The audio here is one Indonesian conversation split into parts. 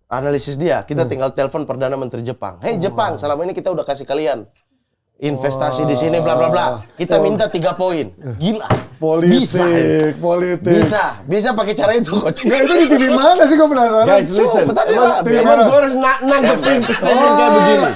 analisis dia. Kita tinggal telepon Perdana Menteri Jepang. Hei Jepang, selama ini kita udah kasih kalian investasi di sini bla bla bla. Kita minta 3 poin. Gila. Politik. Bisa pakai cara itu, coach. Nggak, itu di TV mana sih, gue penasaran. Guys, listen. Emang gue harus nanggepin statement kayak begini.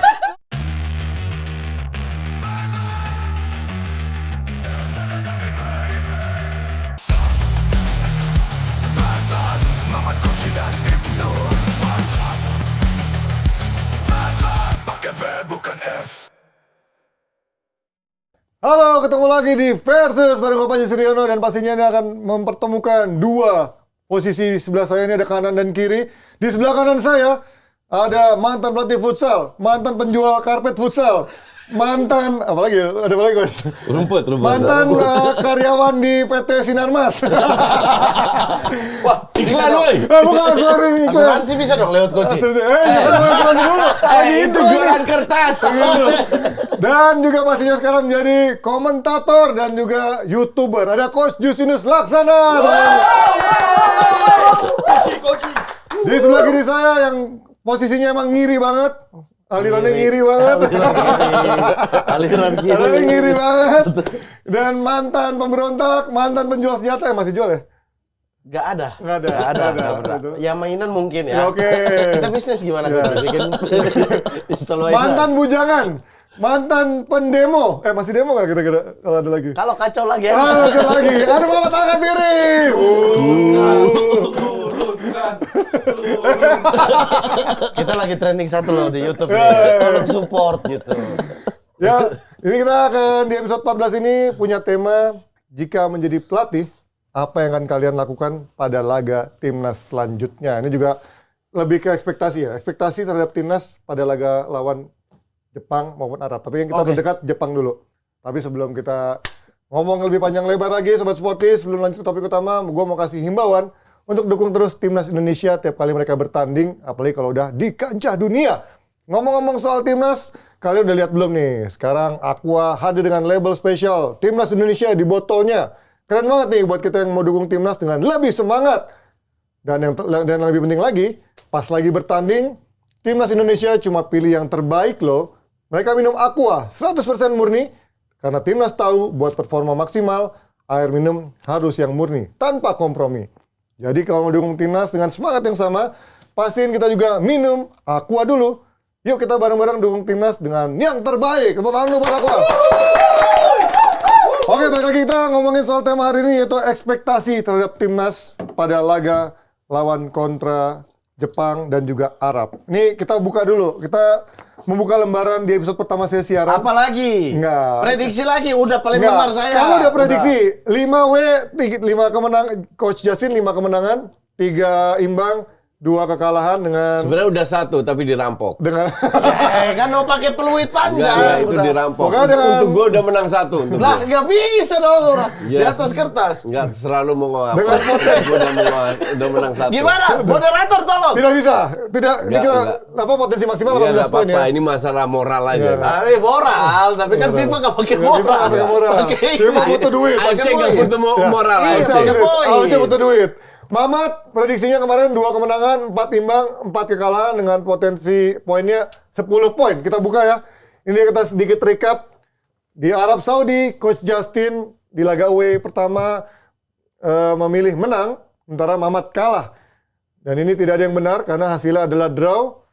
Halo, ketemu lagi di Versus bareng gue Panji Suryono, dan pastinya ini akan mempertemukan dua posisi. Di sebelah saya ini ada kanan dan kiri. Di sebelah kanan saya ada mantan pelatih futsal, mantan penjual karpet futsal, mantan ada apa lagi? Rumput. Mantan karyawan di PT Sinarmas. Wah, Iklan woi. Bukan, sorry. asuransi bisa dong lewat coach. Jangan dulu. Itu jualan kertas. Dan juga pastinya sekarang menjadi komentator dan juga YouTuber. Ada Coach Justinus Laksana. Koci. Di sebelah kiri saya yang posisinya emang ngiri banget. Alirannya ngiri banget. Aliran Alirannya ngiri banget. Dan mantan pemberontak, mantan penjual senjata, masih jual ya? Gak ada. Nggak ada. Ya mainan mungkin ya. Oke. Kita bisnis gimana coach? Bikin pistol mainan. Mantan bujangan, mantan pendemo. Masih demo nggak kira-kira kalau ada lagi? Kalau kacau lagi ya. Ada lagi. Ada Muhammad Al-Khatiri. Kita lagi trending satu loh di YouTube. Tolong support gitu. Ya, ini kita akan di episode 14 ini punya tema, jika menjadi pelatih, apa yang akan kalian lakukan pada laga timnas selanjutnya. Ini juga lebih ke ekspektasi ya. Ekspektasi terhadap timnas pada laga lawan Jepang maupun Arab. Tapi yang kita terdekat Jepang dulu. Tapi sebelum kita ngomong lebih panjang lebar lagi, Sobat Sportis, sebelum lanjut ke topik utama, gue mau kasih himbauan untuk dukung terus timnas Indonesia tiap kali mereka bertanding, apalagi kalau udah di kancah dunia. Ngomong-ngomong soal timnas, kalian udah lihat belum nih? Sekarang Aqua hadir dengan label spesial timnas Indonesia di botolnya. Keren banget nih buat kita yang mau dukung timnas dengan lebih semangat. Dan yang lebih penting lagi, pas lagi bertanding, timnas Indonesia cuma pilih yang terbaik loh. Mereka minum Aqua 100% murni, karena timnas tahu buat performa maksimal, air minum harus yang murni, tanpa kompromi. Jadi kalau mau dukung timnas dengan semangat yang sama, pastiin kita juga minum Aqua dulu. Yuk kita bareng-bareng dukung timnas dengan yang terbaik. Tepuk tangan dulu buat Aqua. Oke, balik lagi kita ngomongin soal tema hari ini, yaitu ekspektasi terhadap timnas pada laga lawan kontra Jepang dan juga Arab. Ini kita buka dulu. Kita membuka lembaran di episode pertama saya siaran. Apa lagi? Enggak. Prediksi lagi, udah paling benar saya. Kamu udah prediksi. 5 kemenangan, Coach Justin 5 kemenangan, 3 imbang, 2 kekalahan dengan... Sebenarnya udah 1 tapi dirampok. Dengan Kan mau pakai peluit panjang. Enggak, itu dirampok. Untuk gue udah menang 1. Untuk Lah, nggak bisa dong orang. Di Yes. atas kertas. Enggak selalu mau ngomong Dengan apa. Gue udah menang 1. Gimana? Moderator tolong. tidak bisa. Tidak, ini kita enggak. apa potensi maksimal Iya, 18 enggak poin apa-apa. ya. Ini masalah moral aja. Moral, tapi kan FIFA nggak pakai FIFA moral. nggak pakai moral. Pakai FIFA butuh duit. AFC enggak butuh moral Iya, AFC. pakai poin. AFC butuh duit. Mamat, prediksinya kemarin 2 kemenangan, 4 imbang, 4 kekalahan dengan potensi poinnya 10 poin. Kita buka ya. Ini kita sedikit recap. Di Arab Saudi, Coach Justin di laga away pertama memilih menang, sementara Mamat kalah. Dan ini tidak ada yang benar karena hasilnya adalah draw.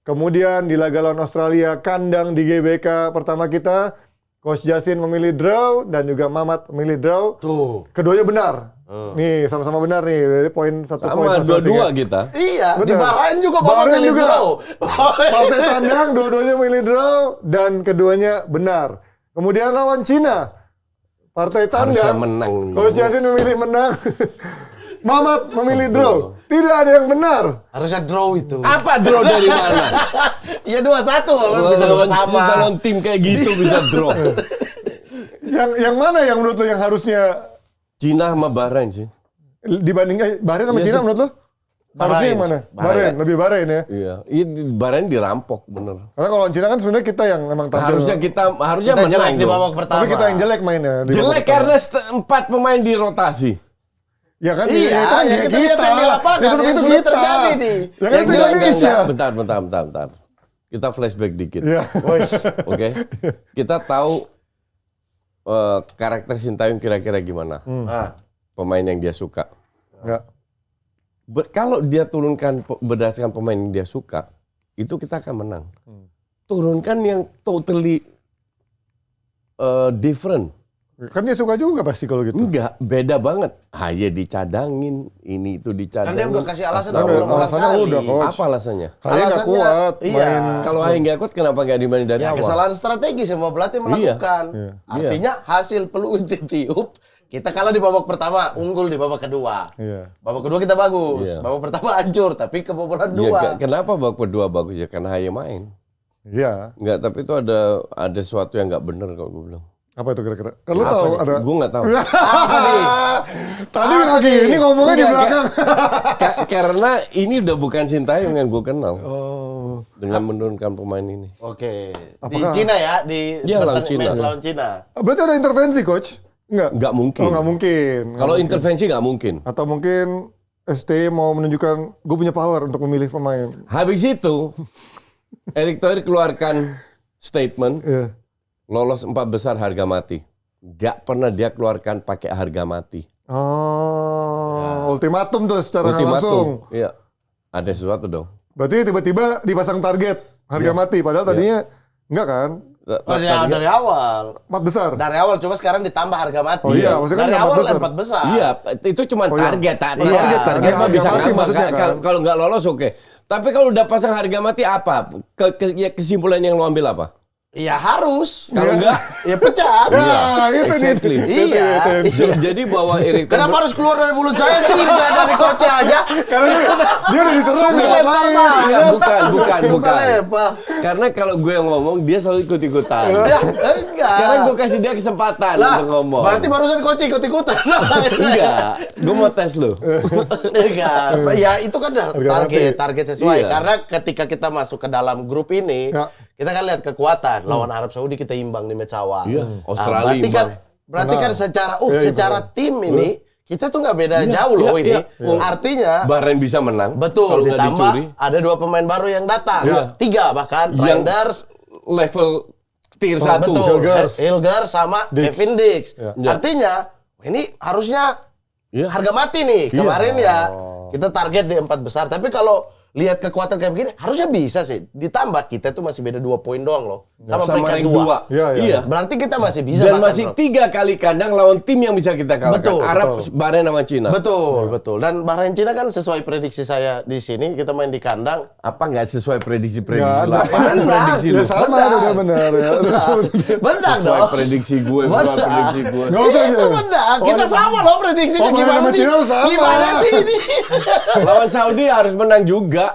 Kemudian di laga lawan Australia, kandang di GBK pertama kita, Coach Justin memilih draw dan juga Mamat memilih draw. Tuh. Keduanya benar. Nih, sama-sama benar nih. Jadi poin 1 poin. Sama dua-dua kita. Iya, di Benar. Bahrain juga Bapak Bahrain milih juga. draw. Partai tandang, dua-duanya milih draw dan keduanya benar. Kemudian lawan Cina, partai Harusnya tandang, menang. Coach Justin memilih menang. Mamat memilih draw. Tidak ada yang benar. Harusnya draw itu. Apa draw dari mana? Iya 2-1, bisa dua sama. Kalau tim kayak gitu bisa draw. Yang mana yang menurut lo yang harusnya Cina sama Bahrain sih. dibandingkan Bahrain sama Iya Cina sih. menurut lo? Harusnya yang mana? Bahrain, lebih Bahrain ya. Iya, Bahrain dirampok bener. Karena kalau lawan Cina kan sebenarnya kita yang memang tampil. Harusnya Kita menang jelek di dong. babak pertama. Tapi kita yang jelek mainnya. di babak Jelek pertama. karena 4 pemain dirotasi. Ya kan Iya, itu kan yang kita lihat yang di lapangan, yang sudah terjadi nih. Ya kan itu Indonesia. Bentar. Kita flashback dikit. Iya. Oke. Kita tahu karakter Sintayong kira-kira gimana. Pemain yang dia suka. Enggak. Kalau dia turunkan berdasarkan pemain yang dia suka, itu kita akan menang. Turunkan yang totally different. Kan dia suka juga pasti kalau gitu. Enggak, beda banget. Haye dicadangin, ini itu dicadangin. Kan dia udah kasih alasan Alasannya udah, Coach. Apa alasannya? Haye nggak kuat. Iya. Main. Kalau Haye nggak kuat, kenapa nggak dimainin dari Ya, awal? kesalahan strategi semua pelatih melakukan. Iya. Artinya hasil peluit ditiup, kita kalah di babak pertama, unggul di babak kedua. Iya. Babak kedua kita bagus, Iya. babak pertama hancur, tapi kebobolan Ya, 2. kenapa babak kedua bagus ya? Karena Haye main. Iya. Enggak, tapi itu ada sesuatu yang nggak benar kalau gue bilang. Apa itu kira-kira? Kalau tahu ada. Gue nggak tahu. Tadi lagi ini ngomongnya di belakang. Karena ini udah bukan Sintayong yang gue kenal. Oh. Dengan menurunkan pemain ini. Oke. Di Apakah- Cina ya, di Iya, lawan match Cina. lawan Cina. Berarti ada intervensi, Coach? Enggak. Nggak mungkin. Oh, nggak mungkin. Kalau intervensi nggak mungkin. Atau mungkin ST mau menunjukkan gue punya power untuk memilih pemain. Habis itu, Erick Thohir keluarkan statement. Iya. Lolos 4 besar harga mati. Gak pernah dia keluarkan pakai harga mati. Oh, ultimatum tuh secara nggak langsung. Iya. Ada sesuatu dong. Berarti tiba-tiba dipasang target harga mati. Padahal tadinya enggak kan? Dari awal. 4 besar. Dari awal, cuma sekarang ditambah harga mati. Oh iya, maksudnya kan dari nggak awal 4 besar. 4 besar. Iya, itu cuma Oh iya. target. Iya, Target mah harga bisa mati nambah. maksudnya kan. Kalau nggak lolos oke. Tapi kalau udah pasang harga mati apa? Kesimpulan yang lo ambil apa? Iya harus. Kalau enggak, Ya pecat. Ya, itu nih. Exactly. Iya. Jadi bahwa Erick Thohir Kenapa harus keluar dari mulut saya sih? Nggak dari coach aja. Karena dia udah diserang di tempat lain. Enggak, bukan. Bukan lebar. Karena kalau gue yang ngomong dia selalu ikut-ikutan. Ya, enggak. Sekarang gue kasih dia kesempatan lah, untuk ngomong. berarti barusan coach ikut-ikutan. Enggak, gue mau tes lo. Enggak. Ya itu kan target sesuai. Iya. Karena ketika kita masuk ke dalam grup ini, Ya. kita kan lihat kekuatan. Lawan Arab Saudi kita imbang di match awal. Iya, Nah, Australia berarti kan secara tim ini kita tuh nggak beda Iya, jauh loh ini. iya. Artinya Bahrain bisa menang. betul, Kalau nggak ditambah dicuri. ada 2 pemain baru yang datang. Iya. 3 bahkan, Yang Reinders, level tier 1. betul, Hilgers. Hilgers sama Dix. Kevin Dix. Ya. Artinya ini harusnya Iya. harga mati nih. Kemarin ya kita target di 4 besar. Tapi kalau lihat kekuatan kayak begini, harusnya bisa sih. Ditambah kita tuh masih beda 2 poin doang loh. Sama peringkat rank 2. Iya, iya. Iya. Berarti kita masih bisa. Dan bahkan, masih bro. 3 kali kandang lawan tim yang bisa kita kalahkan. Betul, Arab, Bahrain sama Cina. Betul. Dan Bahrain Cina kan sesuai prediksi saya di sini, kita main di kandang. Apa nggak sesuai prediksi-prediksi Nggak lo? ada. Apaan prediksi Ya lo? sama udah benar ya. Benar Sesuai dong. prediksi gue, bukan Benar. prediksi gue. Nggak usah Itu gitu. benar. Oh, Kita sama loh prediksinya. Oh, Bahrain Gimana sama sih? Cina sama. Gimana sih ini? Lawan Saudi harus menang juga.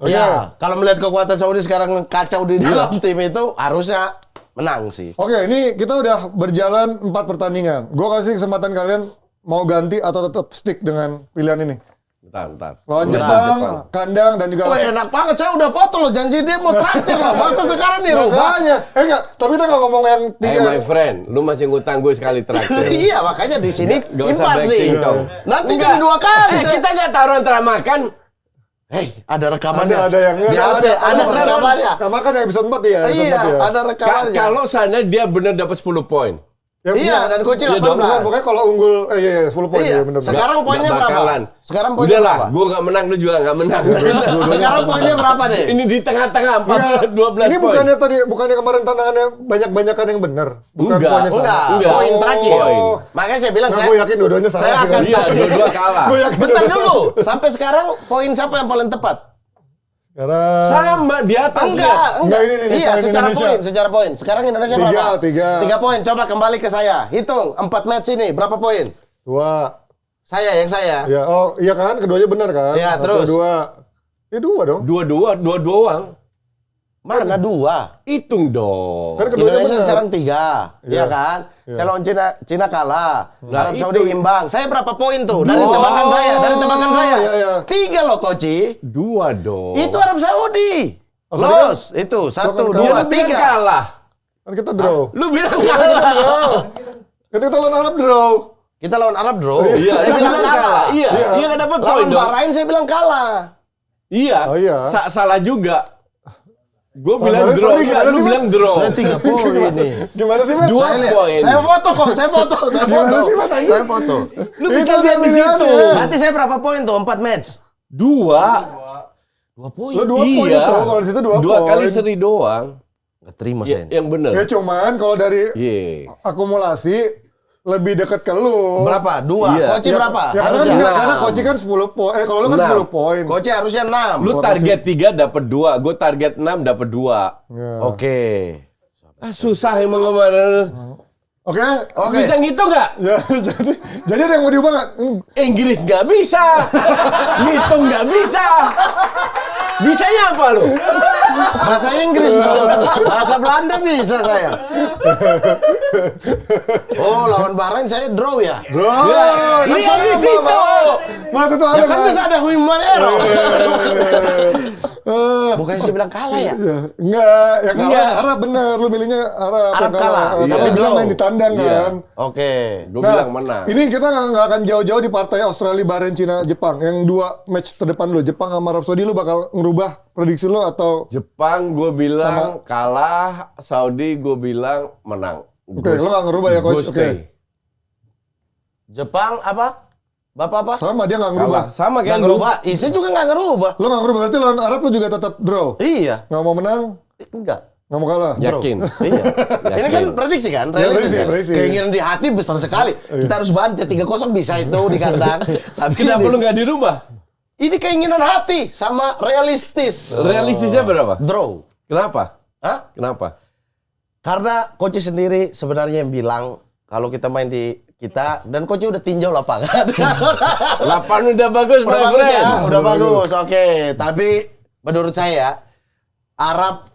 Ya, kalau melihat kekuatan Saudi sekarang kacau di dalam tim itu, harusnya menang sih. Oke, ini kita udah berjalan 4 pertandingan. Gue kasih kesempatan kalian mau ganti atau tetap stick dengan pilihan ini. Bentar. Lawan Bentar, Jepang, kandang dan juga Wah, enak banget. Saya udah foto loh, janji dia mau traktir loh. Masa sekarang dirubah? makanya. Enggak, tapi kita nggak ngomong yang Hey my friend, lu masih ngutang gue sekali terakhir. Iya, makanya di sini Nggak usah impas nih. backing, Cong. Nanti Enggak. jadi 2 kali. Kita nggak taruhan antara makan. Ada rekamannya. ada yang Di HP, ada rekamannya. Sama kan yang episode 4 ya. episode Iya, 4 ya. ada rekamannya. Kalau sana dia benar dapat 10 poin. Yang Iya, dan kunci Iya dong, 18. Pokoknya kalau unggul, iya 10 poin Iya, ya benar. sekarang poinnya Nggak berapa? bakalan. Sekarang poinnya Udah lah, berapa? gue nggak menang, lu juga nggak menang. Sekarang poinnya berapa deh? Ini di tengah-tengah 12 Ini poin. bukannya kemarin tantangannya banyak-banyakan yang benar. Bukan Enggak, poinnya sama. Enggak. Poin terakhir. Poin. Makanya saya bilang Nah, gue yakin dua-duanya salah. saya akan Iya, dua-dua kalah. Gue yakin Bentar dua-duanya dulu. Sampai sekarang poin siapa yang paling tepat? Sekarang Sama di atas Enggak. Enggak, ini Iya, poin Indonesia. secara poin. Sekarang Indonesia berapa? 3. 3 poin. Coba kembali ke saya. Hitung 4 match ini berapa poin? 2. Yang saya. Ya, oh iya kan, keduanya benar kan? Iya, 1, terus? 2. Ya 2 dong. Dua doang. Mana 2? Hitung dong. Kan keduanya Indonesia benar. sekarang 3, Iya. ya kan? Iya. Saya lawan Cina kalah. Nah, Arab Saudi itu- imbang. Saya berapa poin tuh? Dari Oh, tebakan saya. iya, iya. 3 loh, Koci. 2 dong. Itu Arab Saudi. Oh, sorry, Los, itu 1, kan 2, Lu bilang 3. kalah. Kan kita draw. Lu bilang kalah. Kan kita lawan Arab draw. Kita lawan Arab draw. Iya, Saya dia bilang bilang kalah. Iya, dia nggak dapat poin Lawan dong. Bahrain saya bilang kalah. Iya. Oh, iya. Salah juga. Gue bilang Bahrain draw, sorry, gimana lu sih, bilang Mat? draw. Saya 3 poin nih. Gimana sih, Mat? Dua Saya lihat. poin. Saya foto kok, saya foto. Gimana sih, Mat, anjing? Saya foto. Lu bisa Itu lihat di pilihannya. situ. Berarti saya berapa poin tuh? 4 match. 2 poin. Lo 2 poin Iya. itu, kalau di situ 2 poin. 2 kali seri doang. Nggak terima Ya, saya. yang bener. Ya cuman kalau dari Iya. akumulasi lebih dekat ke lu. Berapa? 2. Iya. Koci berapa? Ya karena Harusnya enggak, 6. karena Koci kan 10 poin. Kalau lu kan 6. 10 poin. Koci harusnya 6. Lu target 3 dapat 2, gue target 6 dapat 2. Ya. Oke. Susah emang kemarin. Oke. Bisa ngitung nggak? Ya, jadi ada yang mau diubah nggak? Inggris nggak bisa, ngitung nggak bisa. Bisanya apa lu? Bahasa Inggris dong. Bahasa Belanda bisa saya. Oh, lawan Bahrain saya draw ya? Bro, Lihat di situ. Mata tuh ada Ya kan Mas. bisa ada human error. Bukannya saya bilang kalah ya? Ya, enggak, yang kalah Arab bener, lu milihnya Arab. Arab yang kalah. Tapi Iya. bilang main di tandang Iya. kan. Oke. Gue bilang menang. Ini kita nggak akan jauh-jauh di partai Australia, Bahrain, Cina, Jepang. Yang 2 match terdepan lu, Jepang sama Arab Saudi, lu bakal ngerubah prediksi lu atau? Jepang gue bilang kalah, Saudi gue bilang menang. Oke, lu nggak ngerubah ya, Coach? Oke. Jepang apa? Bapak apa? Sama dia nggak ngerubah. Kalah. Sama Nggak kayak lu. ngerubah. Isi juga nggak ngerubah. Lu nggak ngerubah berarti lawan Arab lu juga tetap draw. Iya. Nggak mau menang, Enggak. nggak mau kalah. Yakin. Iya. Ini kan prediksi kan, realistis kan? prediksi. Keinginan di hati besar sekali. Kita harus bantai 3-0 bisa itu di kandang. Tapi Kenapa lu nggak dirubah? ini keinginan hati sama realistis. Realistisnya berapa? Draw. Kenapa? Hah? Kenapa? Karena coach sendiri sebenarnya yang bilang kalau kita main di kita dan coach udah tinjau lapangan. 8 udah bagus, Udah my bagus friend. ya, udah bagus. Oke, tapi menurut saya Arab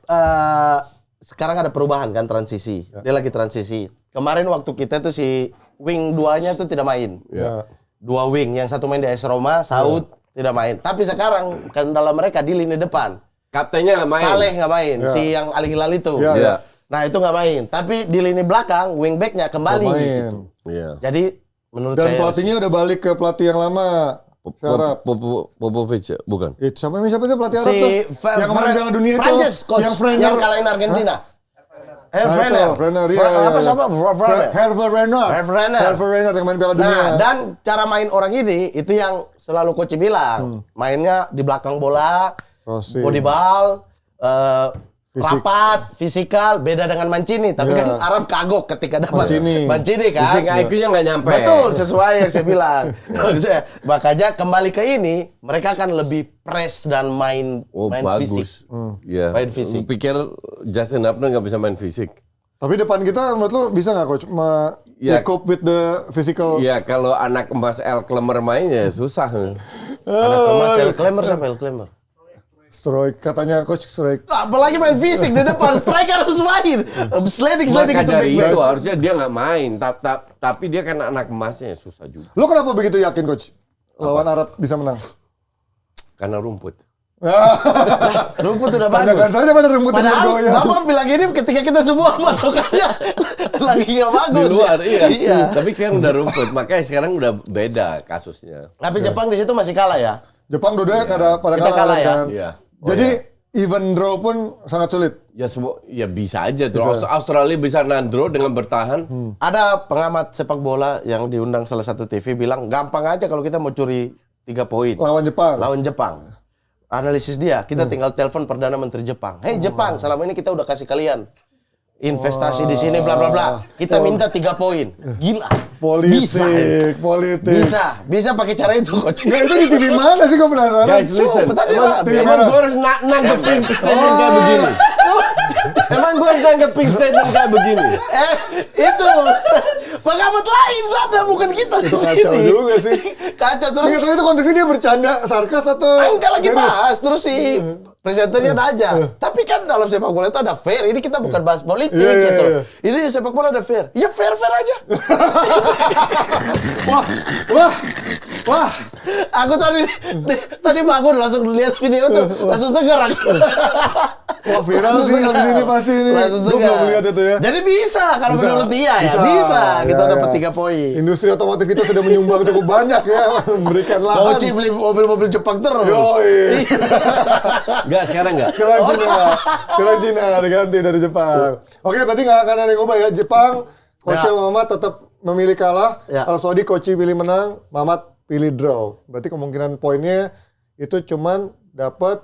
sekarang ada perubahan kan, transisi. Dia lagi transisi. Kemarin waktu kita tuh si wing 2-nya tuh tidak main. Ya. 2 wing, yang satu main di AS Roma, Saud tidak main. Tapi sekarang kendala mereka di lini depan. Kaptennya nggak main. Saleh nggak main, Ya. si yang Al Hilal itu. Ya, ya. Nah itu nggak main. Tapi di lini belakang wing back-nya kembali. Main. Iya. Jadi menurut Dan saya pelatihnya udah balik ke pelatih yang lama. Si Arab. Popovic ya? Bukan. Itu siapa itu pelatih Arab si tuh? Yang kemarin Piala Dunia itu. Prancis, coach, Yang Frenner. yang kalahin Argentina. Frenner, iya. Apa siapa? Frenner. Hervé Renard. Hervé Renard. Yang main Piala Dunia. Nah, dan cara main orang ini itu yang selalu coach bilang. Mainnya di belakang bola, Crossing. body ball, Fisik. rapat, fisikal, beda dengan Mancini. Tapi kan Arab kagok ketika dapat Mancini kan. Fisik IQ-nya nggak nyampe. Betul, sesuai yang saya bilang. Makanya kembali ke ini, mereka akan lebih press dan main fisik. Bagus. Iya. Main fisik. Lu pikir Justin Hapner nggak bisa main fisik? Tapi depan kita menurut lu bisa nggak, Coach? Ya. Cope with the physical. Iya, kalau anak emas El Klemer main ya susah. Anak emas El Klemer siapa El Klemer? Strike, katanya Coach strike. Nah, apalagi main fisik di depan, striker harus main. Sliding Maka itu dari back-back. itu harusnya dia nggak main. Tapi dia kan anak emasnya susah juga. Lu kenapa begitu yakin, Coach? Lawan Arab bisa menang? Karena rumput. Rumput udah bagus. Tanyakan saja pada rumput yang Padahal bergoyang. Bapak bilang ini ketika kita semua patokannya lagi nggak bagus. Di luar, ya. iya. Tapi sekarang udah rumput. Makanya sekarang udah beda kasusnya. Tapi Jepang di situ masih kalah ya. Jepang dua-duanya pada Kita kalah ya. kan. Iya. Jadi even draw pun sangat sulit. Ya bisa aja tuh. Australia bisa nandro dengan bertahan. Ada pengamat sepak bola yang diundang salah satu TV bilang gampang aja kalau kita mau curi 3 poin Lawan Jepang. lawan Jepang. Analisis dia, kita tinggal telepon Perdana Menteri Jepang. Hei Jepang, selama ini kita udah kasih kalian investasi di sini bla bla bla. Kita minta 3 poin. Gila. Politik. Bisa pakai cara itu, coach. Nggak, itu di TV mana sih, gue penasaran? Guys, listen. Tadi TV Emang mana? gue harus nanggepin statement kayak begini. Emang gue harus nanggepin statement kayak begini. Itu pengamat lain sana, bukan kita di Itu sini. kacau juga sih. Kacau terus. Nggak tahu itu konteksnya dia bercanda, sarkas atau... Enggak lagi serius? bahas terus si presenternya aja. Tapi kan dalam sepak bola itu ada fair. Ini kita bukan bahas politik Iya, iya, gitu. iya. Ini sepak bola ada fair. Ya fair aja. Wah, Wah, Aku tadi bangun langsung lihat video tuh, langsung seger aku. wah viral sih habis ini pasti ini. Langsung Gue segar. belum lihat itu ya. Jadi bisa kalau Bisa. menurut dia ya, Bisa. bisa. Kita Ya, dapat ya. 3 poin. Industri otomotif kita sudah menyumbang cukup banyak ya, memberikan lahan. Koci beli mobil-mobil Jepang terus. Yoi. Enggak, sekarang enggak. Sekarang Cina diganti dari Jepang. Oke, berarti nggak akan ada yang ubah ya. Jepang, Koci Ya. Mamat tetap memilih kalah. Ya. Arab Saudi, Koci pilih menang, Mamat pilih draw. Berarti kemungkinan poinnya itu cuman dapat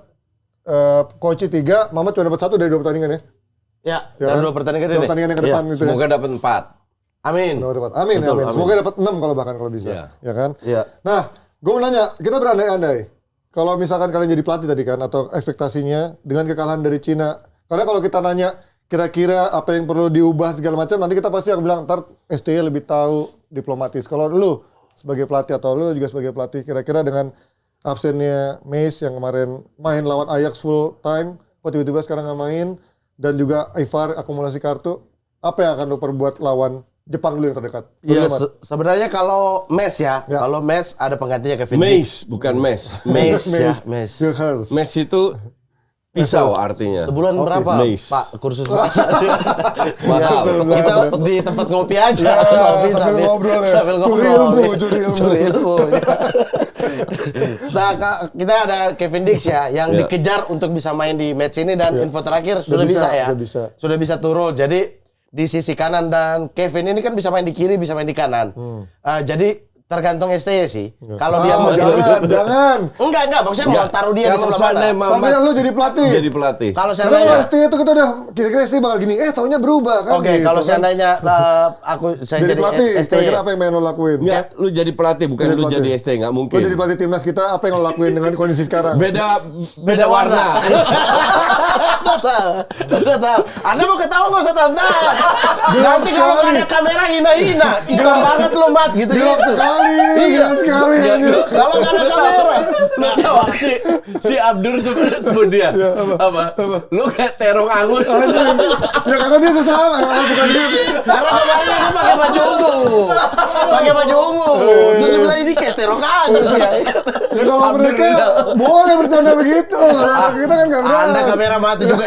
Koci 3, Mamat cuma dapat 1 dari 2 pertandingan ya. Ya, Ya dan kan? 2 pertandingan Dua ini. pertandingan yang ke depan gitu ya. Semoga dapat 4. Amin. Amin, Betul, amin. amin. Semoga dapat 6 kalau bisa. Iya. Ya kan? Iya. Nah, gue mau nanya, kita berandai-andai. Kalau misalkan kalian jadi pelatih tadi kan, atau ekspektasinya dengan kekalahan dari Cina. Karena kalau kita nanya kira-kira apa yang perlu diubah segala macam, nanti kita pasti akan bilang, ntar STY lebih tahu diplomatis. Kalau lu sebagai pelatih atau lu juga sebagai pelatih, kira-kira dengan absennya Mace yang kemarin main lawan Ajax full time, kok tiba-tiba sekarang nggak main, dan juga Ivar akumulasi kartu, apa yang akan lu perbuat lawan Jepang dulu yang terdekat? Iya, Dulu, Mat. sebenarnya kalau Mes ya, Ya. kalau Mes ada penggantinya Kevin Dix. Mace, bukan mes. Mes ya, Mace. Mes. Phil Harris. Mes itu pisau artinya. Sebulan berapa, Mace. Pak, kursus bahasa? Mahal. Kita di tempat ngopi aja, Ya, ngopi sambil ngobrol ya. sambil Curi ngobrol. ilmu, curi ilmu. Curi ilmu, ya. Nah, kita ada Kevin Dix ya, yang Ya. dikejar untuk bisa main di match ini dan info terakhir sudah bisa, bisa ya, sudah bisa. sudah bisa turun. Jadi di sisi kanan dan Kevin ini kan bisa main di kiri, bisa main di kanan. Jadi tergantung STY sih. Kalau dia mau jangan. enggak, maksudnya mau taruh dia di Kalau sebelah seandainya mana? Mamat Sampai lu jadi pelatih. jadi pelatih. Kalau Karena kalau seandainya STY itu kita udah kira-kira STY bakal gini. Taunya berubah kan. Oke, gitu, kalau kan. seandainya saya jadi jadi pelatih, STY. kira-kira apa yang pengen lo lakuin? Enggak, lu jadi pelatih bukan Jadi lu pelatih. jadi ST, enggak mungkin. Lo jadi pelatih timnas kita, apa yang lo lakuin dengan kondisi sekarang? Beda warna. Udah tahu. Anda mau ketawa nggak usah tantang. Nanti kalau nggak ada kamera hina-hina, hitam banget lo Mat gitu Gelap gitu. sekali, Iya. gelap sekali. anjir. Kalau nggak ada kamera. Lu tahu si Abdur sebut dia apa? Lu kayak terong angus. Ya karena dia sesama, bukan dia. Karena kemarin aku pakai baju ungu. Pakai baju ungu. Terus dia bilang ini kayak terong angus ya. Ya kalau mereka boleh bercanda begitu. Kalau kita kan nggak berani. Anda kamera mati juga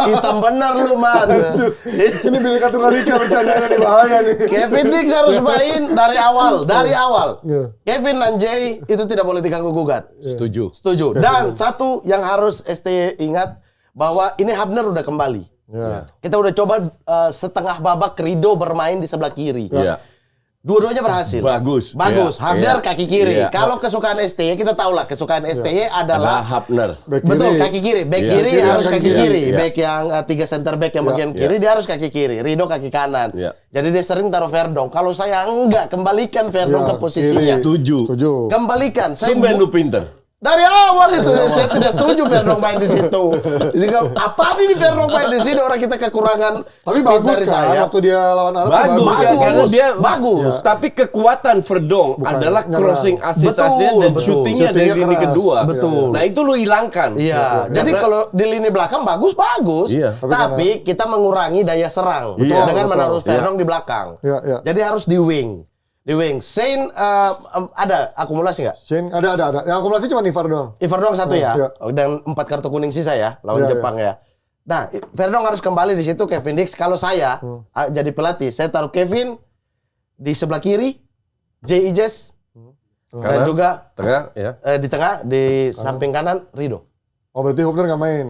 hitam bener lu Mat. Ini Bineka Tunggal Ika bercandanya nih, bahaya nih. Kevin Dix harus main dari awal. Iya. Kevin dan Jay itu tidak boleh diganggu gugat. Setuju. Setuju. Dan satu yang harus STY ingat bahwa ini Hubner udah kembali. Ya. Kita udah coba setengah babak Rido bermain di sebelah kiri. Iya. Dua-duanya berhasil. Bagus. Bagus. Iya. Hubner Iya. kaki kiri. Iya. Kalau kesukaan STY kita tahu lah kesukaan STY Adalah adalah Hubner. Back betul kiri. kaki kiri. Back Iya. kiri Kiri harus kaki kaki kiri. kiri. Iya. Back yang 3 center back yang bagian kiri dia harus kaki kiri. Rido kaki kanan. Iya. Jadi dia sering taruh Verdong. Kalau saya enggak kembalikan Verdong Iya, ke posisinya. kiri. Setuju. Setuju. Kembalikan. Saya Tumben lu pinter. dari awal itu saya tidak setuju Verdong main di situ. Jika apa ini Verdong main di sini orang kita kekurangan Tapi speed bagus dari kan saya. waktu dia lawan Arab. Bagus, Bagus. kan? Karena dia Bagus. Tapi kekuatan Verdong adalah nyerang. crossing assist Betul, dan betul. shootingnya dari Shootingnya lini keras. kedua. Betul. Nah itu lu hilangkan. Iya, jadi Karena- kalau di lini belakang bagus. Iya, Tapi kita mengurangi daya serang Iya, dengan betul. menaruh Verdong di belakang. Iya, iya. Jadi harus di wing. Di wing. Saint ada akumulasi nggak? Shane ada. Yang akumulasi cuma Ivar doang. Verdong satu ya, Iya. dan 4 kartu kuning sisa ya lawan Iya, Jepang ya. Nah, Verdong harus kembali di situ. Kevin Dix. Kalau saya jadi pelatih, saya taruh Kevin di sebelah kiri, Jay Ijes, dan Kanan, juga tengah ya. di tengah di samping kanan Rido. Oh berarti Hubner nggak main.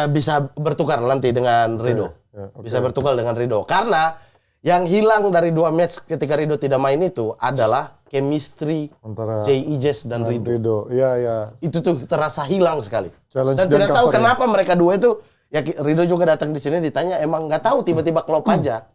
Bisa bertukar nanti dengan Rido. Ya, oke. Bisa bertukar dengan Rido. Karena yang hilang dari 2 match ketika Rido tidak main itu adalah chemistry Antara Jay Ijes dan Rido. Rido. Iya. Itu tuh terasa hilang sekali. Challenge Dan dan tidak tahu cover ya. kenapa mereka dua itu, ya Rido juga datang di sini ditanya, emang nggak tahu tiba-tiba klop aja.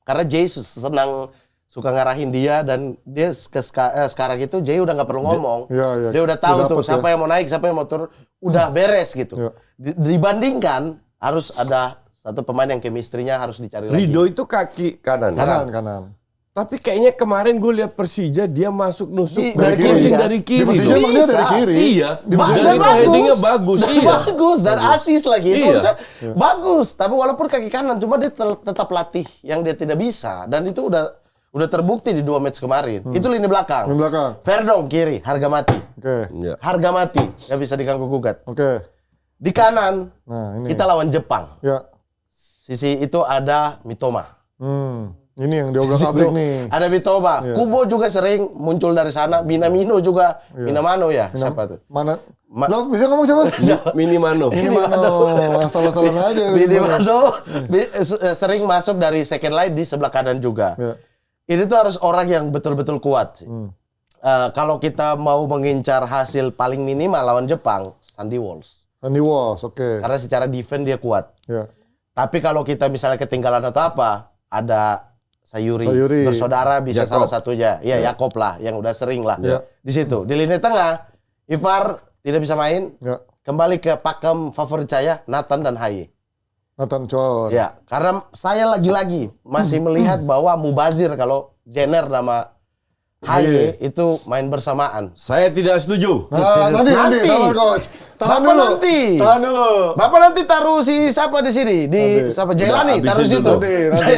Karena Jay senang suka ngarahin dia dan dia sekarang itu Jay udah nggak perlu ngomong. Iya. Dia udah tahu Udah tuh dapet siapa yang mau naik, siapa yang mau turun, udah beres gitu. Iya. Dibandingkan harus ada satu pemain yang chemistry-nya harus dicari lagi. Rido itu kaki kanan. Kanan. Tapi kayaknya kemarin gue lihat Persija dia masuk nusuk Dari crossing kiri, dari Di kiri. Persija loh. emang dia dari kiri. Iya. Di Dan Persija itu headingnya bagus. Dan Iya. bagus dan asis lagi. Itu Iya. harusnya bagus. Tapi walaupun kaki kanan, cuma dia tetap latih yang dia tidak bisa. Dan itu Udah terbukti di 2 match kemarin. Itu lini belakang. Lini belakang. Verdong kiri, harga mati. Oke. Ya. Harga mati, nggak bisa diganggu gugat. Oke. Di kanan, Nah, ini. kita lawan Jepang. Ya. Sisi itu ada Mitoma. Ini yang diobrak-abrik nih. Ada Mitoma. Iya. Kubo juga sering muncul dari sana. Minamino juga. Minamano ya, siapa tuh? Mana? Lo bisa ngomong siapa? Minimano. Ini mana? Salah-salah aja. Minamano sering masuk dari second line di sebelah kanan juga. Ya. Ini tuh harus orang yang betul-betul kuat sih. Kalau kita mau mengincar hasil paling minimal lawan Jepang, Sandy Walsh. Sandy Walsh, oke. Karena secara defense dia kuat. Ya. Tapi kalau kita misalnya ketinggalan atau apa, ada Sayuri. Bersaudara bisa Jakob. salah satunya. Ya, Yakob lah, yang udah sering lah. Ya. Di situ. Di lini tengah, Ivar tidak bisa main. Ya. Kembali ke pakem favorit saya, Nathan dan Haye. Nathan Chor. Ya, karena saya lagi-lagi masih melihat bahwa mubazir kalau Jenner nama Haye itu main bersamaan. Saya tidak setuju. Nah, nanti, sabar coach. Tahan Bapak dulu. nanti. Tahan dulu. Bapak nanti taruh si siapa di sini? Di siapa Jailani Udah, taruh habisin situ. dulu. Nanti.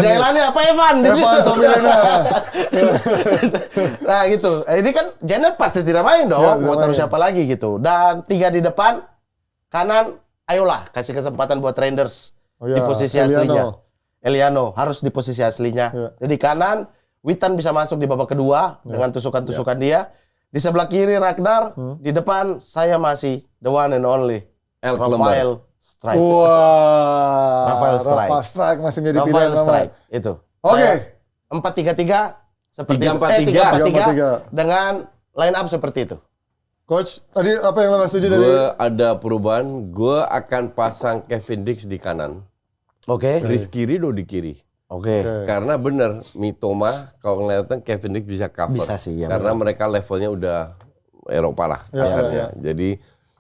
Jailani apa Evan di situ. Evan Sobilena. Nah gitu. Ini kan Jenner pasti tidak main dong. Ya, tidak Mau taruh main. siapa lagi gitu. Dan 3 di depan, kanan, ayolah kasih kesempatan buat Rangers di posisi aslinya. Eliano harus di posisi aslinya. Ya. Jadi kanan, Witan bisa masuk di babak kedua dengan tusukan-tusukan dia. Di sebelah kiri Ragnar, di depan saya masih the one and only El Rafael Strike. Wah. Rafael Strike. Rafael Strike masih menjadi pilihan Rafael nama. Strike itu. Oke. Saya 4-3-3 seperti 3-4-3. 3-4-3 dengan line up seperti itu. Coach, tadi apa yang lo nggak setuju dari? Gue ada perubahan. Gue akan pasang Kevin Dix di kanan. Oke. Rizky Ridho di kiri. Oke. Karena bener, Mitoma kalau ngeliatnya Kevin Dix bisa cover. Bisa sih, ya, Karena mereka levelnya udah Eropa lah. kasarnya. Jadi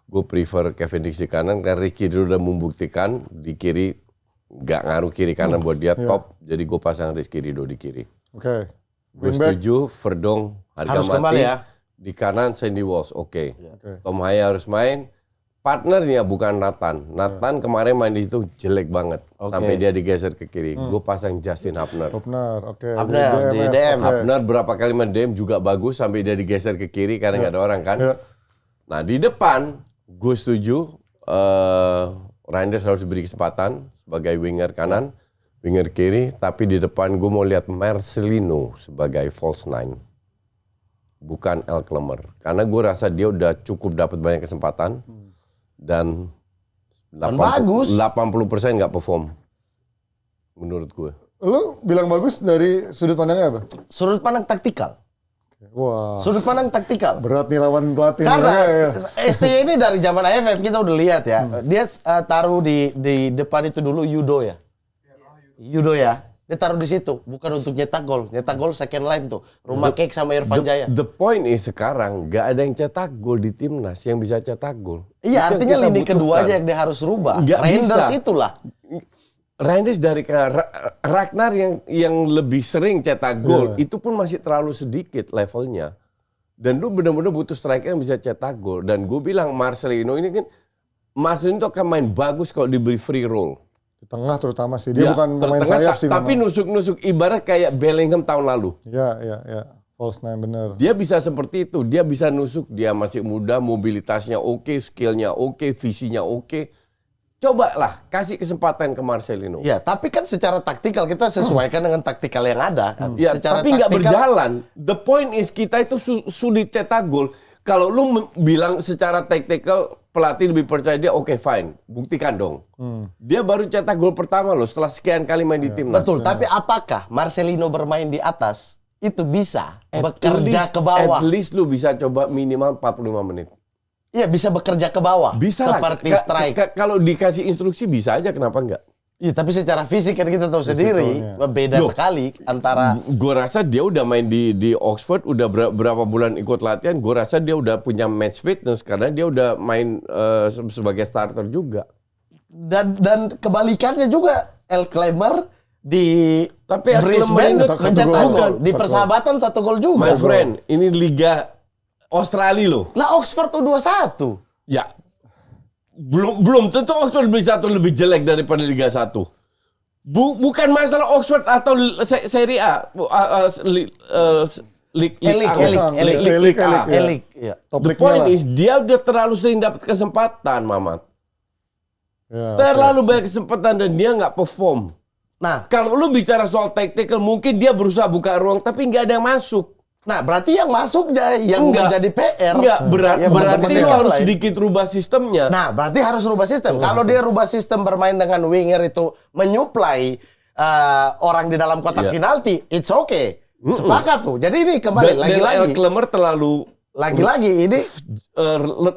gue prefer Kevin Dix di kanan karena Rizky Ridho udah membuktikan di kiri nggak ngaruh kiri kanan buat dia top. Jadi gue pasang Rizky Ridho di kiri. Oke. Gue setuju Verdong harga Harus mati. kembali ya. Di kanan Sandy Walsh, oke. Tom Haye harus main. Partnernya bukan Nathan. Nathan kemarin main di situ jelek banget. Sampai dia digeser ke kiri. Gue pasang Justin Hapner. Hapner, oke. Hapner, di DM. Hapner berapa kali main DM juga bagus. Sampai dia digeser ke kiri karena nggak ada orang kan. Ya. Nah di depan, gue setuju. Reinders harus diberi kesempatan sebagai winger kanan. Winger kiri. Tapi di depan gue mau lihat Marcelino sebagai false nine. Bukan El Clemmer. Karena gue rasa dia udah cukup dapat banyak kesempatan. Dan 80% nggak perform. Menurut gue. Lu bilang bagus dari sudut pandangnya apa? Sudut pandang taktikal. Wah. Sudut pandang taktikal. Berat nih lawan pelatih. Karena ya. STY ini dari zaman AFF kita udah lihat ya. Dia taruh di depan itu dulu Yudo ya. Yudo ya. Dia taruh di situ bukan untuk nyetak gol. Nyetak gol second line tuh. Rumah Cake sama Irfan Jaya. The point is sekarang nggak ada yang cetak gol di timnas yang bisa cetak gol. Iya, Itu yang artinya kita lini butuhkan. kedua aja yang dia harus rubah. Nggak Reinders bisa. itulah. Reinders dari Ragnar yang lebih sering cetak gol itu pun masih terlalu sedikit levelnya. Dan lu benar-benar butuh striker yang bisa cetak gol. Dan gue bilang Marcelino ini kan Marcelino akan main bagus kalau diberi free roll. Di tengah terutama sih. Dia Ya, bukan pemain tertengah, sayap sih. tapi memang. nusuk-nusuk ibarat kayak Bellingham tahun lalu. Ya. False nine bener. Dia bisa seperti itu, dia bisa nusuk, dia masih muda, mobilitasnya oke, skillnya oke, visinya oke. Cobalah kasih kesempatan ke Marcelino. Ya, tapi kan secara taktikal kita sesuaikan dengan taktikal yang ada kan. Ya, Secara tapi nggak taktikal- berjalan. The point is kita itu sulit cetak gol. Kalau lu bilang secara taktikal pelatih lebih percaya dia, oke fine, buktikan dong. Dia baru cetak gol pertama loh setelah sekian kali main di timnas. Betul, tapi apakah Marcelino bermain di atas itu bisa bekerja ke bawah? At least lu bisa coba minimal 45 menit. Iya, bisa bekerja ke bawah. Bisa lah. Seperti strike. Kalau dikasih instruksi bisa aja, kenapa enggak? Iya, tapi secara fisik kan kita tahu sendiri beda sekali antara Gue rasa dia udah main di Oxford, udah berapa bulan ikut latihan. Gue rasa dia udah punya match fitness karena dia udah main sebagai starter juga. dan kebalikannya juga El Clemmer di Tapi El Brisbane Clemmer ini mencetak satu gol. gol di persahabatan 1 gol juga. My friend, ini Liga Australia loh. Lah Oxford U21. Ya, belum tentu Oxford bisa lebih jelek daripada Liga 1. Bukan masalah Oxford atau Serie A, League A. Elik, ya. Top The league-nya point lah. is dia udah terlalu sering dapat kesempatan, Mamat. Ya, Terlalu banyak kesempatan dan dia nggak perform. Nah, Kalau lu bicara soal tactical, mungkin dia berusaha buka ruang, tapi nggak ada yang masuk. berarti yang masuk yang menjadi PR. Enggak, berarti masing-masing lu harus lain. sedikit rubah sistemnya. Nah, berarti harus rubah sistem. Kalau dia rubah sistem bermain dengan winger itu menyuplai orang di dalam kotak penalti, it's okay. Sepakat tuh. Jadi ini kembali Dan lagi-lagi. Clemmer terlalu Lagi-lagi ini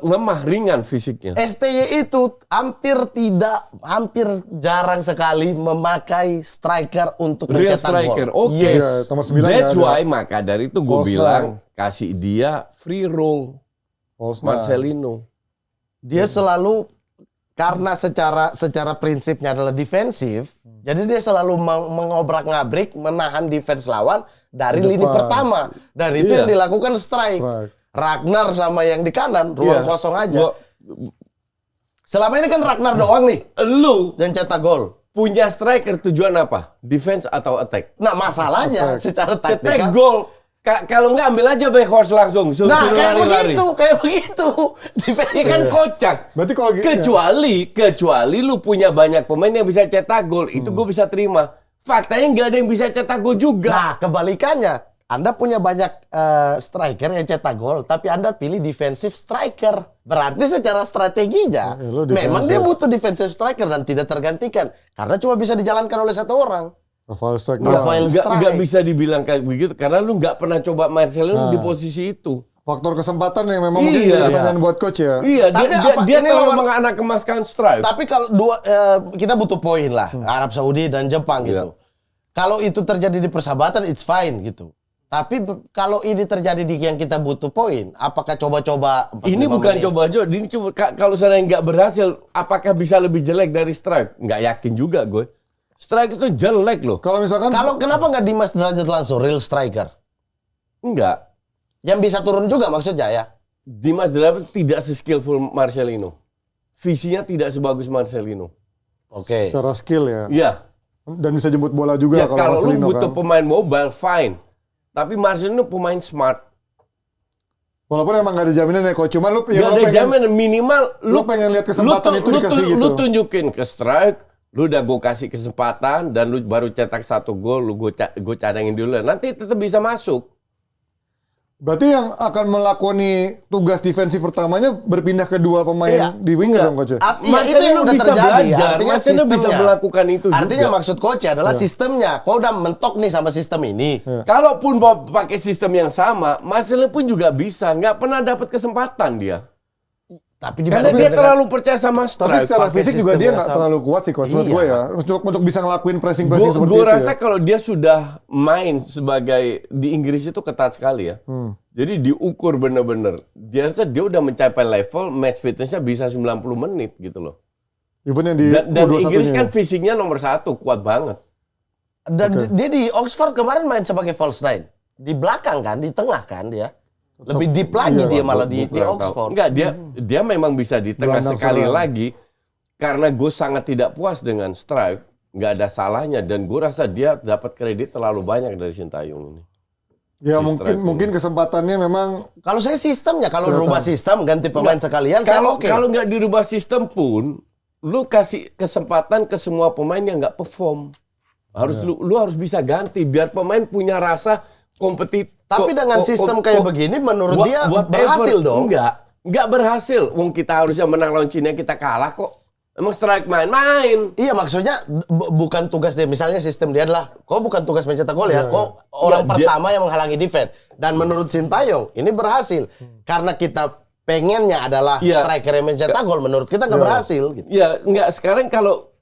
lemah, ringan fisiknya. STY itu hampir jarang sekali memakai striker untuk Real mencetak striker, gol. oke. Iya, nomor 9 That's nggak ada. why maka dari itu gue False bilang kasih dia free roll, False nine. Marcelino. Dia selalu karena secara prinsipnya adalah defensif, jadi dia selalu mengobrak-ngabrik, menahan defense lawan dari lini pertama. Dan itu yang dilakukan strike. Ragnar sama yang di kanan, ruang kosong aja. Selama ini kan Ragnar doang nih, Lu yang cetak gol. punya striker tujuan apa? Defense atau attack? Nah, masalahnya secara Cetak taktikal. gol. Kalau nggak ambil aja Weghorst langsung. Suruh Nah, lari-lari. kayak begitu. Defense Ini kan kocak. Berarti kalau gitu Kecuali lu punya banyak pemain yang bisa cetak gol, itu gue bisa terima. Faktanya nggak ada yang bisa cetak gol juga. Nah, kebalikannya. Anda punya banyak striker yang cetak gol, tapi Anda pilih defensive striker. Berarti secara strateginya, lu memang defensive. dia butuh defensive striker dan tidak tergantikan. Karena cuma bisa dijalankan oleh satu orang. Rafael Strike. Rafael Strike. Nggak bisa dibilang kayak begitu karena lu nggak pernah coba Marcelino di posisi itu. Faktor kesempatan yang memang mungkin Iya. jadi pertanyaan buat coach ya. Iya, Tapi dia ini terlalu lawan- menganak kemaskan strike. Tapi kalau kita butuh poin lah, Arab Saudi dan Jepang gitu. Kalau itu terjadi di persahabatan, it's fine gitu. Tapi kalau ini terjadi di yang kita butuh poin, apakah coba-coba? 45 Ini bukan menit? coba-coba, ini cuma kalau seandainya nggak berhasil, apakah bisa lebih jelek dari strike? Nggak yakin juga gue. Strike itu jelek loh. Kalau misalkan Kalau kenapa nggak Dimas Derajat langsung real striker? Enggak. Yang bisa turun juga maksudnya ya. Dimas Derajat tidak se-skillful Marcelino. Visinya tidak sebagus Marcelino. Oke. secara skill ya. Iya. Dan bisa jemput bola juga Ya kalau lu Marcelino butuh kan. pemain mobile, fine. Tapi Marcelino pemain smart. Walaupun emang gak ada jaminan ya coach. Cuman lu Gak ada jaminan minimal lu pengen lihat kesempatan itu dikasih gitu. Lu tunjukin ke strike, lu udah gue kasih kesempatan dan lu baru cetak 1 gol, lu gue cadangin dulu. Nanti tetap bisa masuk. Berarti yang akan melakoni tugas defensif pertamanya berpindah ke dua pemain di winger dong coach. Iya, itu Marcelino yang udah bisa terjadi. belajar, Artinya Marcelino bisa sistemnya. melakukan itu Artinya juga. maksud coach adalah sistemnya. Kau udah mentok nih sama sistem ini. Kalaupun mau pakai sistem yang sama, Marcelino pun juga bisa. Nggak pernah dapat kesempatan dia. Tapi Karena dia terlalu percaya sama Tapi strike. secara pakai fisik juga sistem dia yang nggak sama. terlalu kuat sih coach menurut Iya. gue ya. Untuk bisa ngelakuin pressing seperti Gue itu. rasa kalau dia sudah main sebagai di Inggris itu ketat sekali ya. Jadi diukur bener-bener. Dia rasa dia udah mencapai level match fitnessnya bisa 90 menit gitu loh. Even yang di Dan U21 Inggris nya. kan fisiknya nomor 1, kuat banget. Dan dia di Oxford kemarin main sebagai false nine. Di belakang kan, di tengah kan dia. Lebih deep lagi dia malah di Kurang tahu. Oxford. Enggak, dia memang bisa di tengah Gelandang sekali serang. lagi. Karena gue sangat tidak puas dengan strike. Nggak ada salahnya. Dan gue rasa dia dapat kredit terlalu banyak dari Sintayong ini. Ya si strike mungkin kesempatannya memang Kalau saya sistemnya, kalau rubah sistem, ganti pemain sekalian, saya Kalau oke. kalau nggak dirubah sistem pun, lu kasih kesempatan ke semua pemain yang nggak perform. Harus lu harus bisa ganti biar pemain punya rasa kompetitif. Tapi dengan sistem kayak begini, menurut dia berhasil dong. Enggak berhasil. Wong kita harusnya menang lawan Cina, kita kalah kok. Emang strike main. Iya, maksudnya bukan tugas dia. Misalnya sistem dia adalah, kau bukan tugas mencetak gol ya, kau orang pertama yang menghalangi defense. Dan menurut Sintayong, ini berhasil. Karena kita pengennya adalah striker yang mencetak gol, menurut kita nggak berhasil. Gitu. Ya, enggak. Sekarang kalau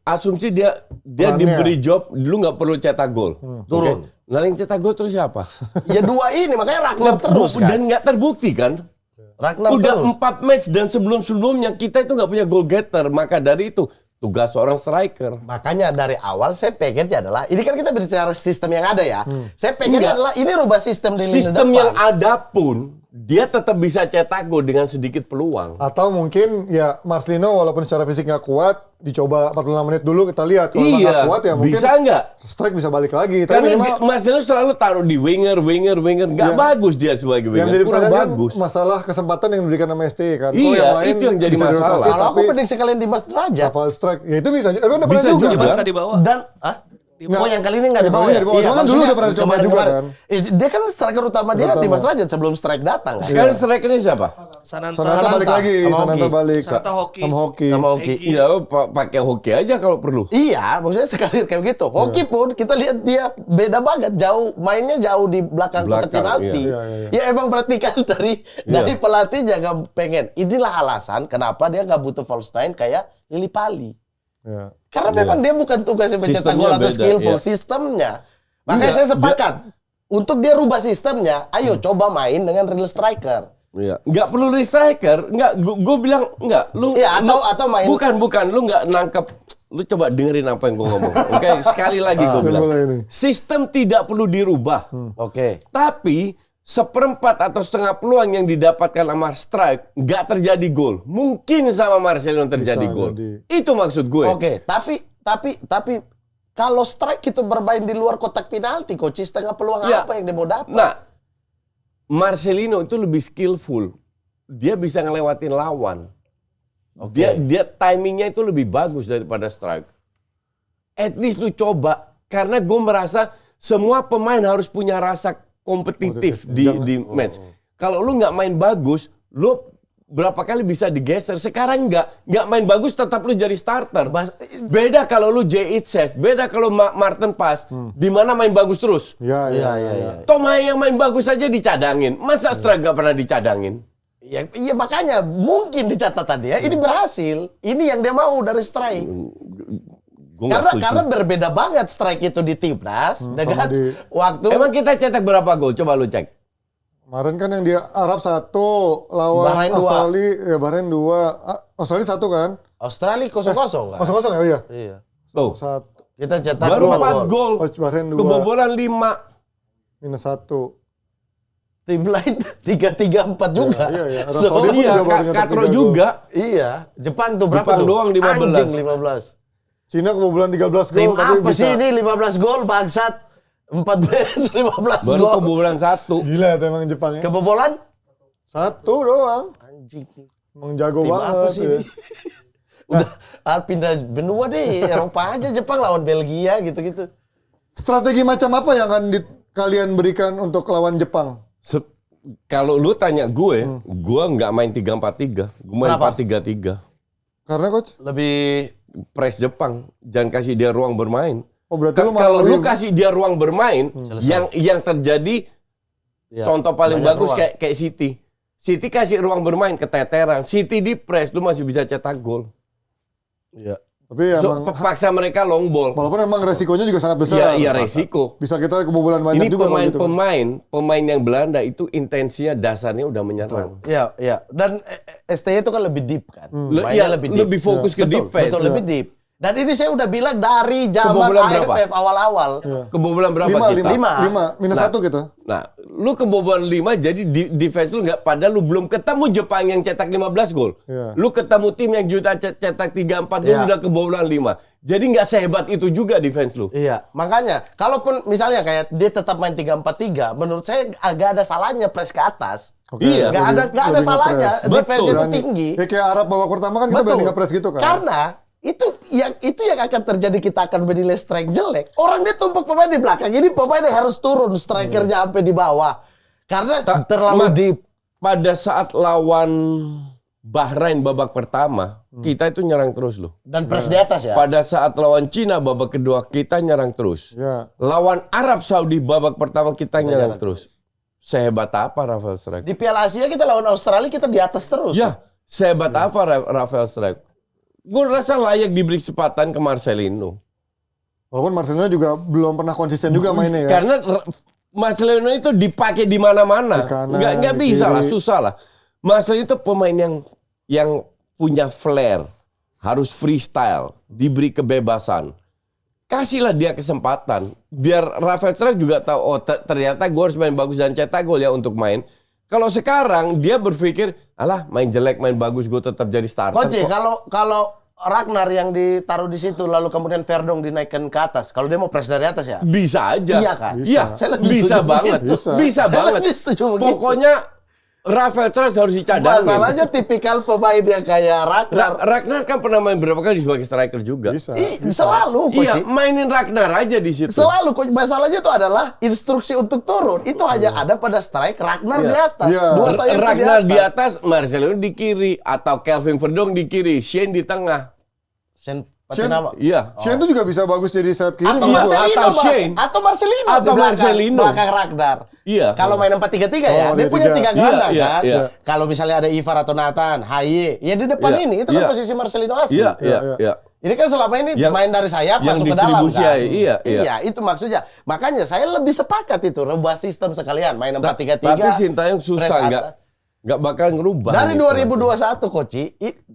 asumsi dia diberi job, lu nggak perlu cetak gol. Turun. Nah, yang cetak gol terus siapa? Ya dua ini, makanya Ragnar terus kan. Dan nggak terbukti kan? Ragnar Udah terus. 4 match dan sebelum-sebelumnya kita itu nggak punya goal getter. Maka dari itu tugas seorang striker. Makanya dari awal saya pengennya adalah, ini kan kita bicara sistem yang ada ya. Saya pengennya Enggak. adalah ini rubah sistem di lini Sistem depan. yang ada pun dia tetap bisa cetak gol dengan sedikit peluang. Atau mungkin ya Marcelino walaupun secara fisik nggak kuat, dicoba 45 menit dulu kita lihat. Kalau nggak Iya, kuat ya mungkin bisa nggak? strike bisa balik lagi. Tapi Karena minimal Marcelo selalu taruh di winger, nggak Iya. bagus dia sebagai yang winger, jadi kurang pertanyaan bagus. masalah kesempatan yang diberikan sama STY kan. Kalau Iya, yang lain itu yang jadi bisa masalah. dirotasi, Kalau aku tapi mending sekalian Dimas Derajat. hafal strike, ya itu bisa. Emang udah Bisa pernah juga. juga. Dimas Kan? nggak dibawa. Dan oh yang kali ini nggak dibawa ya? Cuma kan dulu udah pernah coba juga kan. Dia kan striker utama dia Utama. Dimas Derajat sebelum strike datang. Kan? Sekarang strikernya siapa? Sananta. Sananta balik lagi, sama Sananta Hoki. balik Sananta Hoki. sama Hoki. Sama Hoki. Egy. Iya, pakai hoki aja kalau perlu. Iya, maksudnya sekali kayak gitu. Hoki pun kita lihat dia beda banget, jauh mainnya jauh di belakang kotak Belakang, penalti. iya. Ya emang berarti kan dari pelatih jaga pengen. Inilah alasan kenapa dia nggak butuh false nine kayak Lili Pali. Ya. Karena memang dia bukan tugasnya mencetak Sistemnya gol atau beda, skillful, iya. sistemnya. Makanya Enggak, saya sepakat. Untuk dia rubah sistemnya, ayo coba main dengan real striker. Iya, nggak perlu striker, nggak. Gue bilang nggak. Lu, Iya, lu- atau main- Bukan. Lu nggak nangkep. Lu coba dengerin apa yang gue ngomong. Oke, sekali lagi gue bilang. mulai ini. Sistem tidak perlu dirubah. Oke. Tapi seperempat atau setengah peluang yang didapatkan sama strike nggak terjadi gol. Mungkin sama Marcelo terjadi Bisa gol. jadi. Itu maksud gue. Oke, tapi kalau strike itu bermain di luar kotak penalti, coach, setengah peluang Ya. apa yang dia mau dapat? Nah, Marcelino itu lebih skillful. Dia bisa ngelewatin lawan. Dia timingnya itu lebih bagus daripada strike. At least lu coba. Karena gue merasa semua pemain harus punya rasa kompetitif di match. Kalau lu nggak main bagus, lu berapa kali bisa digeser. Sekarang nggak main bagus tetap lu jadi starter. Beda kalau lu J.It says, beda kalau Martin Pass, di mana main bagus terus. Ya. Tomai yang main bagus aja dicadangin. Masa strike gak pernah dicadangin? Ya, iya makanya mungkin di catatan dia ini berhasil. Ini yang dia mau dari strike. Gua nggak setuju. Karena berbeda banget strike itu di timnas dengan di- waktu Emang kita cetak berapa gol? Coba lu cek. Kemarin kan yang di Arab 1 lawan Bahrain 2. Australia, ya Bahrain 2. Australia 1 kan? Australia 0-0 kan? 0-0 ya? Oh iya. Iya. Tuh. 1 Kita cetak Baru 2 4 gol. gol. Oh, Bahrain 2 Kebobolan 5. -1. Tim lain 3-3-4 juga. Iya. Arab So, Saudi pun Iya, juga baru nyetak Katro 3 gol. juga. iya. Jepang tuh berapa Jepang tuh? doang 15. Anjing 15. Cina kebobolan 13 Tim gol tapi apa bisa. sih ini 15 gol bangsat. 14 15 Baru gol. kebobolan 1. Gila itu emang Jepang ya. Kebobolan? 1 doang. Anjing. Emang jago Tim banget. apa sih ya. ini? Udah pindah benua deh, Eropa aja, Jepang lawan Belgia gitu-gitu. Strategi macam apa yang akan kalian berikan untuk lawan Jepang? Kalau lu tanya gue nggak main 3-4-3. Gue main Kenapa? 4-3-3. Karena coach, Lebih Press Jepang. Jangan kasih dia ruang bermain. oh berarti lu Kalau malah lu lebih- kasih dia ruang bermain, yang terjadi ya, contoh paling banyak bagus ruang. kayak City. City kasih ruang bermain keteteran. City di press, lu masih bisa cetak gol. Iya. tapi So, emang paksa mereka long ball. walaupun emang resikonya juga sangat besar. Iya resiko. Bisa kita kebobolan banyak Ini juga kalau gitu. pemain yang Belanda itu intensinya dasarnya udah menyerang. Iya, iya. Dan STY itu kan lebih deep kan. Iya, Mainnya lebih deep. lebih fokus ke Betul, defense. betul, lebih deep. Dan ini saya udah bilang dari zaman Kebobolan berapa? AFF awal-awal. Kebobolan berapa 5 kita? 5 minus 1 gitu. Nah, lu kebobolan 5 jadi defense lu nggak, padahal lu belum ketemu Jepang yang cetak 15 gol. Iya. Lu ketemu tim yang juta cetak 3-4 gol Iya. udah kebobolan 5. Jadi nggak sehebat itu juga defense lu. Iya, makanya kalaupun misalnya kayak dia tetap main 3-4-3, menurut saya agak ada salahnya press ke atas. Oke, Iya. Nggak ada lebih salahnya. nge-press. Defense itu Berani. tinggi. Ya kayak Arab babak pertama kan kita berani nge-press gitu kan. Karena itu yang akan terjadi, kita akan menilai strike jelek. Orang dia tumpuk pemain di belakang. Ini pemain yang harus turun strikernya sampai di bawah. Karena terlalu deep. Pada saat lawan Bahrain babak pertama, kita itu nyerang terus loh. Dan press di atas ya. Pada saat lawan Cina babak kedua, kita nyerang terus. Ya. Lawan Arab Saudi babak pertama, kita nyerang terus. Sehebat apa Rafael Strike? Di Piala Asia kita lawan Australia kita di atas terus. Ya, sehebat apa Rafael Strike? Gue rasa layak diberi kesempatan ke Marcelino. Walaupun Marcelino juga belum pernah konsisten juga mainnya ya. Karena Marcelino itu dipakai di mana-mana. Di kanan, Nggak di bisa kiri. lah, susah lah. Marcelino itu pemain yang punya flair, harus freestyle, diberi kebebasan. Kasihlah dia kesempatan, biar Rafael Strike juga tahu, oh ternyata gue harus main bagus dan cetak gol ya untuk main. Kalau sekarang dia berpikir, alah main jelek, main bagus, gue tetap jadi starter. Coach, kok. kalau Ragnar yang ditaruh di situ lalu kemudian Verdong dinaikkan ke atas, kalau dia mau press dari atas ya? Bisa aja. Iya kan? Iya, Saya lebih bisa setuju banget. begitu. Bisa Saya banget. lebih setuju begitu. Pokoknya Rafael Struijk harus dicadangin. Masalahnya tipikal pemain yang kayak Ragnar. Ragnar kan pernah main berapa kali sebagai striker juga. Bisa. Selalu, Coach. Iya, mainin Ragnar aja di situ. Selalu, Coach. Masalahnya itu adalah instruksi untuk turun. Itu hanya ada pada strike Ragnar Iya. di atas. Iya. Dua sayap Ragnar di atas, Marcelo di kiri, atau Kelvin Verdong di kiri, Shane di tengah. Sen Shane- nama. Iya. Shane tuh juga bisa bagus jadi sayap kiri. Atau Iya, Marcelino, atau Bang. Shane. Atau Marcelino. Atau di belakang- Marcelino. belakang Ragnar. Iya. Kalau main 4-3-3 ya, Oh, dia dia punya tiga. 3 gelandang Iya, kan. iya. Kalau misalnya ada Ivar atau Nathan, Haye, ya di depan Iya, ini itu kan iya. posisi Marcelino asli. Iya, iya, iya. Ini kan selama ini Yang- main dari sayap yang masuk ke dalam distribusi kan. ya, iya, iya. Iya, itu maksudnya. Makanya saya lebih sepakat itu rubah sistem sekalian, main 4-3-3. Tapi Sintayong press susah, atas. nggak bakal ngerubah. Dari gitu. 2021 Koci,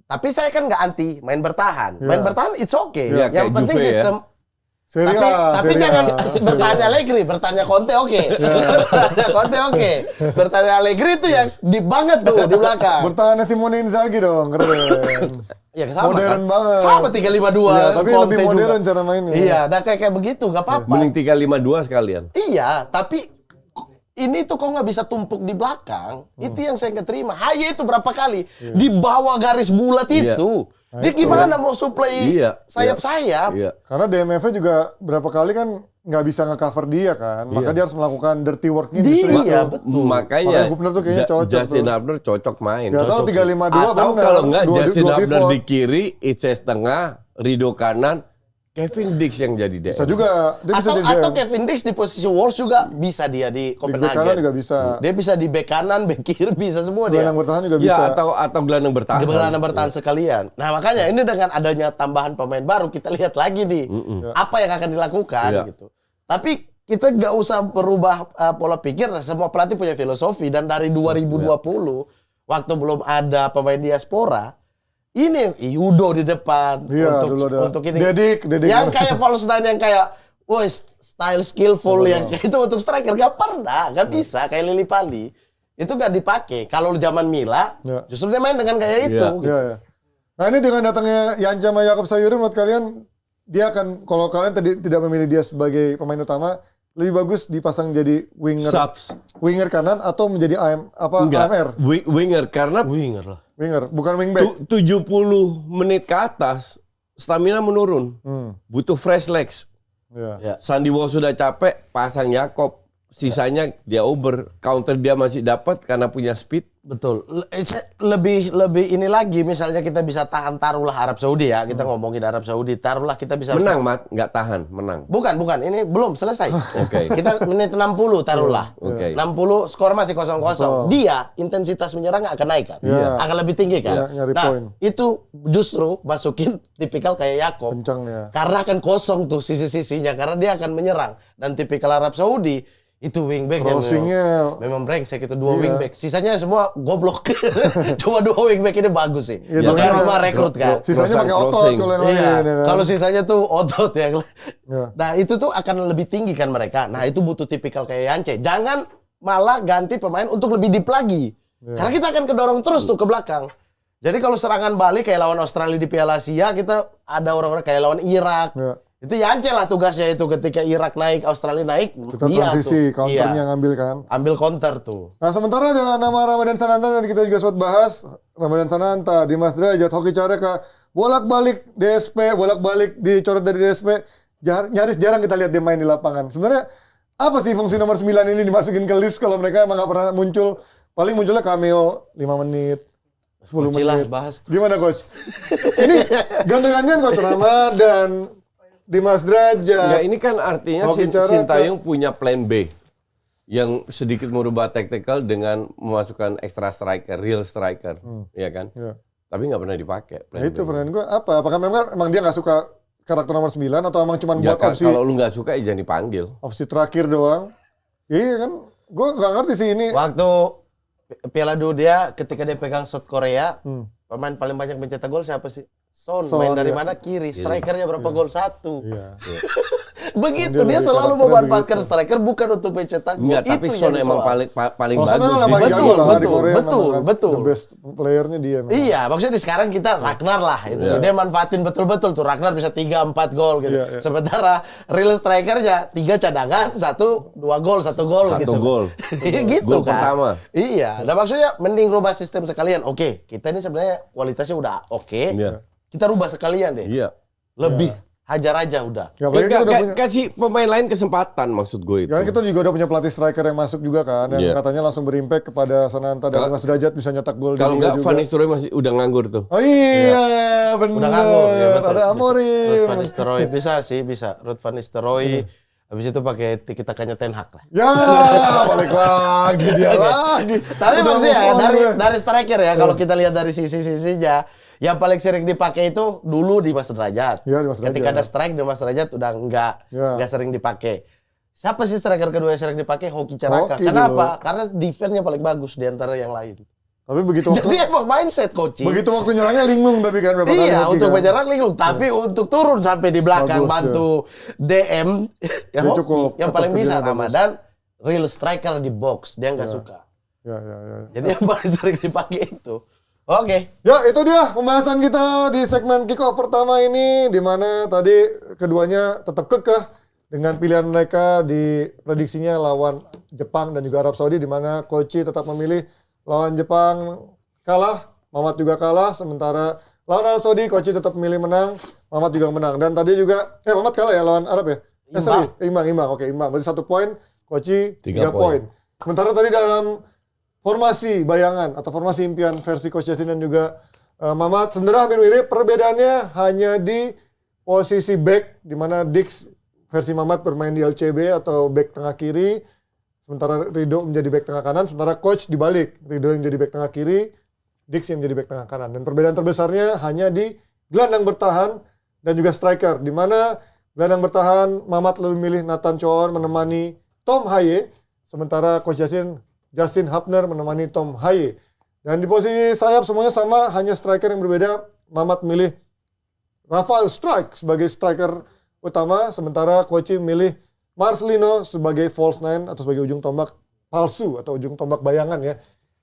tapi saya kan nggak anti main bertahan. Main bertahan it's okay. Iya, Yang kayak penting Juve ya. sistem. Serie Tapi, A, tapi Serie jangan A. bertanya Allegri, bertanya Conte oke. Bertanya Conte oke. Bertanya Allegri itu yang deep banget tuh di belakang. Bertahannya Simone Inzaghi dong, keren. Ya, sama Modern kan? banget. Sama 3-5-2. Iya, tapi Conte lebih juga. modern cara mainnya. Iya, udah kayak begitu, gak apa-apa. Mending 3-5-2 sekalian. Iya, tapi ini tuh kok nggak bisa tumpuk di belakang. Itu yang saya nggak terima. Haye itu berapa kali di bawah garis bulat Iya. itu. Dia gimana mau suplai Iya, sayap-sayap? Iya. Karena DMF-nya juga berapa kali kan nggak bisa nge-cover dia kan. Maka dia harus melakukan dirty work-nya justru Iya, itu. betul. Makanya Makanya Hubner tuh kayaknya cocok Justin tuh. Hubner cocok main. Ya tahu 3-5-2 Atau benar. kalau enggak Dua- Justin dua Hubner pivot. di kiri, Itse tengah, Rido kanan, Kevin Dix yang jadi DM. Bisa juga. Dia bisa jadi Atau DM. Kevin Dix di posisi Wolves juga bisa dia di Di bek kanan Copenhagen. juga bisa. Dia bisa di bek kanan, bek kiri, bisa semua dia. Gelandang bertahan juga Ya, bisa. atau gelandang bertahan. Di gelandang bertahan sekalian. Nah makanya ini dengan adanya tambahan pemain baru kita lihat lagi nih apa yang akan dilakukan Iya. gitu. Tapi kita nggak usah berubah pola pikir. Semua pelatih punya filosofi dan dari 2020 waktu belum ada pemain diaspora. Ini Yudo di depan Iya, dulu ada untuk ini. Dedik. Yang kayak false nine yang kayak wah style skillful yang kayak itu untuk striker gak pernah, gak bisa kayak Lili Pali. Itu gak dipakai. Kalau zaman Mila, Ya. justru dia main dengan kayak itu. Iya. Gitu. Iya, iya. Nah ini dengan datangnya Yanja sama Yakub Sayuri menurut kalian dia akan, kalau kalian tadi tidak memilih dia sebagai pemain utama, lebih bagus dipasang jadi Subs. winger kanan atau menjadi Enggak. AMR? Winger karena Winger lah. Winger, bukan wingback. 70 menit ke atas stamina menurun. Butuh fresh legs. Iya. Ya. Sandy Walsh sudah capek, pasang Yakob. Sisanya dia over, counter dia masih dapat karena punya speed. Betul. Lebih ini lagi misalnya kita bisa tahan taruhlah Arab Saudi ya. Kita ngomongin Arab Saudi, taruhlah kita bisa Menang, Mat, nggak tahan, menang. Bukan, ini belum selesai. Oke. Kita menit 60 taruhlah. Oke. 60 skor masih 0-0. Dia intensitas menyerang akan naik kan? Iya. Akan lebih tinggi kan? Iya, nyari nah, poin. itu justru masukin tipikal kayak Yakob. Kencang ya. Karena akan kosong tuh sisi-sisinya karena dia akan menyerang dan tipikal Arab Saudi itu wingback yang Crossingnya. memang brengsek itu dua Iya. wingback. Sisanya semua goblok. Cuma dua wingback ini bagus sih. Iya, Makanya iya. Roma rekrut kan. Sisanya pakai otot Crossing. kalau yang Iya, lain ya kan. kalau sisanya tuh otot yang Iya. Nah, itu tuh akan lebih tinggi kan mereka. Nah, itu butuh tipikal kayak Yance. Jangan malah ganti pemain untuk lebih deep lagi. Karena kita akan kedorong terus tuh ke belakang. Jadi kalau serangan balik kayak lawan Australia di Piala Asia, kita ada orang-orang kayak lawan Irak. Iya. Itu Yance lah tugasnya itu ketika Irak naik, Australia naik, Kita dia transisi, tuh. counternya Iya. ngambil kan. Ambil counter tuh. Nah sementara ada nama Ramadan Sananta dan kita juga sempat bahas. Ramadan Sananta, Dimas Derajat, Hoki Careka, bolak-balik DSP, bolak-balik dicoret dari DSP. Nyaris jarang kita lihat dia main di lapangan. Sebenarnya apa sih fungsi nomor 9 ini dimasukin ke list kalau mereka emang gak pernah muncul? Paling munculnya cameo 5 menit, 10 Coach lah, menit. bahas. Gimana coach? Ini gantengannya coach Ramadan, Dimas Derajat. Enggak, ini kan artinya Hoki Careka. Sintayong punya plan B yang sedikit merubah tactical dengan memasukkan extra striker, real striker, ya kan? Ya. Tapi nggak pernah dipakai. Nah itu pertanyaan gue apa? Apakah emang dia nggak suka karakter nomor 9 atau emang cuma Ya, buat opsi kalau lu nggak suka ya jangan dipanggil. opsi terakhir doang? Iya kan? Gue nggak ngerti sih ini. Waktu Piala Dunia ketika dia pegang shot Korea, pemain paling banyak mencetak gol siapa sih? Son, Son, main dari ya. mana? Kiri. Strikernya berapa gol? 1. Iya. Begitu Dia dia lebih selalu karakternya memanfaatkan begitu. striker bukan untuk mencetak gol. Enggak, tapi Itu Son yang emang soal. paling Kalau Son bagus. emang paling Betul, jago lah, di betul, Korea betul, memang kan betul. The best playernya dia. memang. Iya, maksudnya sekarang kita Ragnar lah itu. Iya. Dia manfaatin betul-betul tuh Ragnar bisa 3-4 gol gitu. Iya, iya. Sementara real strikernya 3 cadangan, 1-2 gol, 1 gol Satu gitu. gol. Gitu Gol kan. pertama. Iya, nah maksudnya mending rubah sistem sekalian. Oke, kita ini sebenarnya kualitasnya udah oke. Iya. Kita rubah sekalian deh. Iya. Lebih hajar aja udah. Ya, apalagi kita udah punya, Kasih pemain lain kesempatan maksud gue itu. ya kan kita juga udah punya pelatih striker yang masuk juga kan, yang Iya. katanya langsung berimpact kepada Sananta dan Mas Derajat bisa nyetak gol. Kalau di Liga enggak juga. Van Nistelrooy masih udah nganggur tuh. Oh iya, benar. Udah nganggur ya betul. Ada Amorim. Ruud van Nistelrooy bisa sih, bisa. Ruud van Nistelrooy habis itu pakai tiki-takanya Ten Hag lah. Ya, balik lagi dia lagi. Tapi Udah maksudnya move on dari gue. dari striker ya kalau kita lihat dari sisi-sisinya yang paling sering dipakai itu dulu di Mas Derajat. Iya, di Mas Derajat. Ketika ada strike di Mas Derajat udah Ya. enggak sering dipakai. Siapa sih striker kedua yang sering dipakai? Hoki Caraka. Hoki Kenapa? Karena defense-nya paling bagus di antara yang lain. Tapi begitu waktu Jadi emang mindset coaching. begitu waktu nyerangnya linglung tapi kan berapa kali Iya, Hoki untuk kan. menyerang linglung, tapi untuk turun sampai di belakang Bagus, bantu DM ya Dia Hoki. cukup. Yang Atas paling bisa kerjanya bagus. Ramadan real striker di box, dia nggak suka. Ya. Jadi yang paling sering dipakai itu. Oke. Ya, itu dia pembahasan kita di segmen kick off pertama ini, di mana tadi keduanya tetap kekeh dengan pilihan mereka di prediksinya lawan Jepang dan juga Arab Saudi, di mana Koci tetap memilih lawan Jepang kalah, Mamat juga kalah, sementara lawan Arab Saudi Koci tetap memilih menang, Mamat juga menang. Dan tadi juga Mamat kalah ya lawan Arab ya? Imbang. Oke, imbang. Berarti 1 poin, Koci 3 poin. Sementara tadi dalam formasi bayangan atau formasi impian versi Coach Justin dan juga Mamat sebenarnya hampir mirip, perbedaannya hanya di posisi back, di mana Dix versi Mamat bermain di LCB atau back tengah kiri, sementara Rido menjadi back tengah kanan, sementara coach dibalik, Rido yang jadi back tengah kiri, Dix yang menjadi back tengah kanan. Dan perbedaan terbesarnya hanya di gelandang bertahan dan juga striker, di mana gelandang bertahan Mamat lebih milih Nathan Choon menemani Tom Haye, sementara Coach Justin Hapner menemani Tom Haye. Dan di posisi sayap semuanya sama, hanya striker yang berbeda. Mamat milih Rafael Strike sebagai striker utama, sementara Koci milih Marcelino sebagai false nine atau sebagai ujung tombak palsu atau ujung tombak bayangan ya.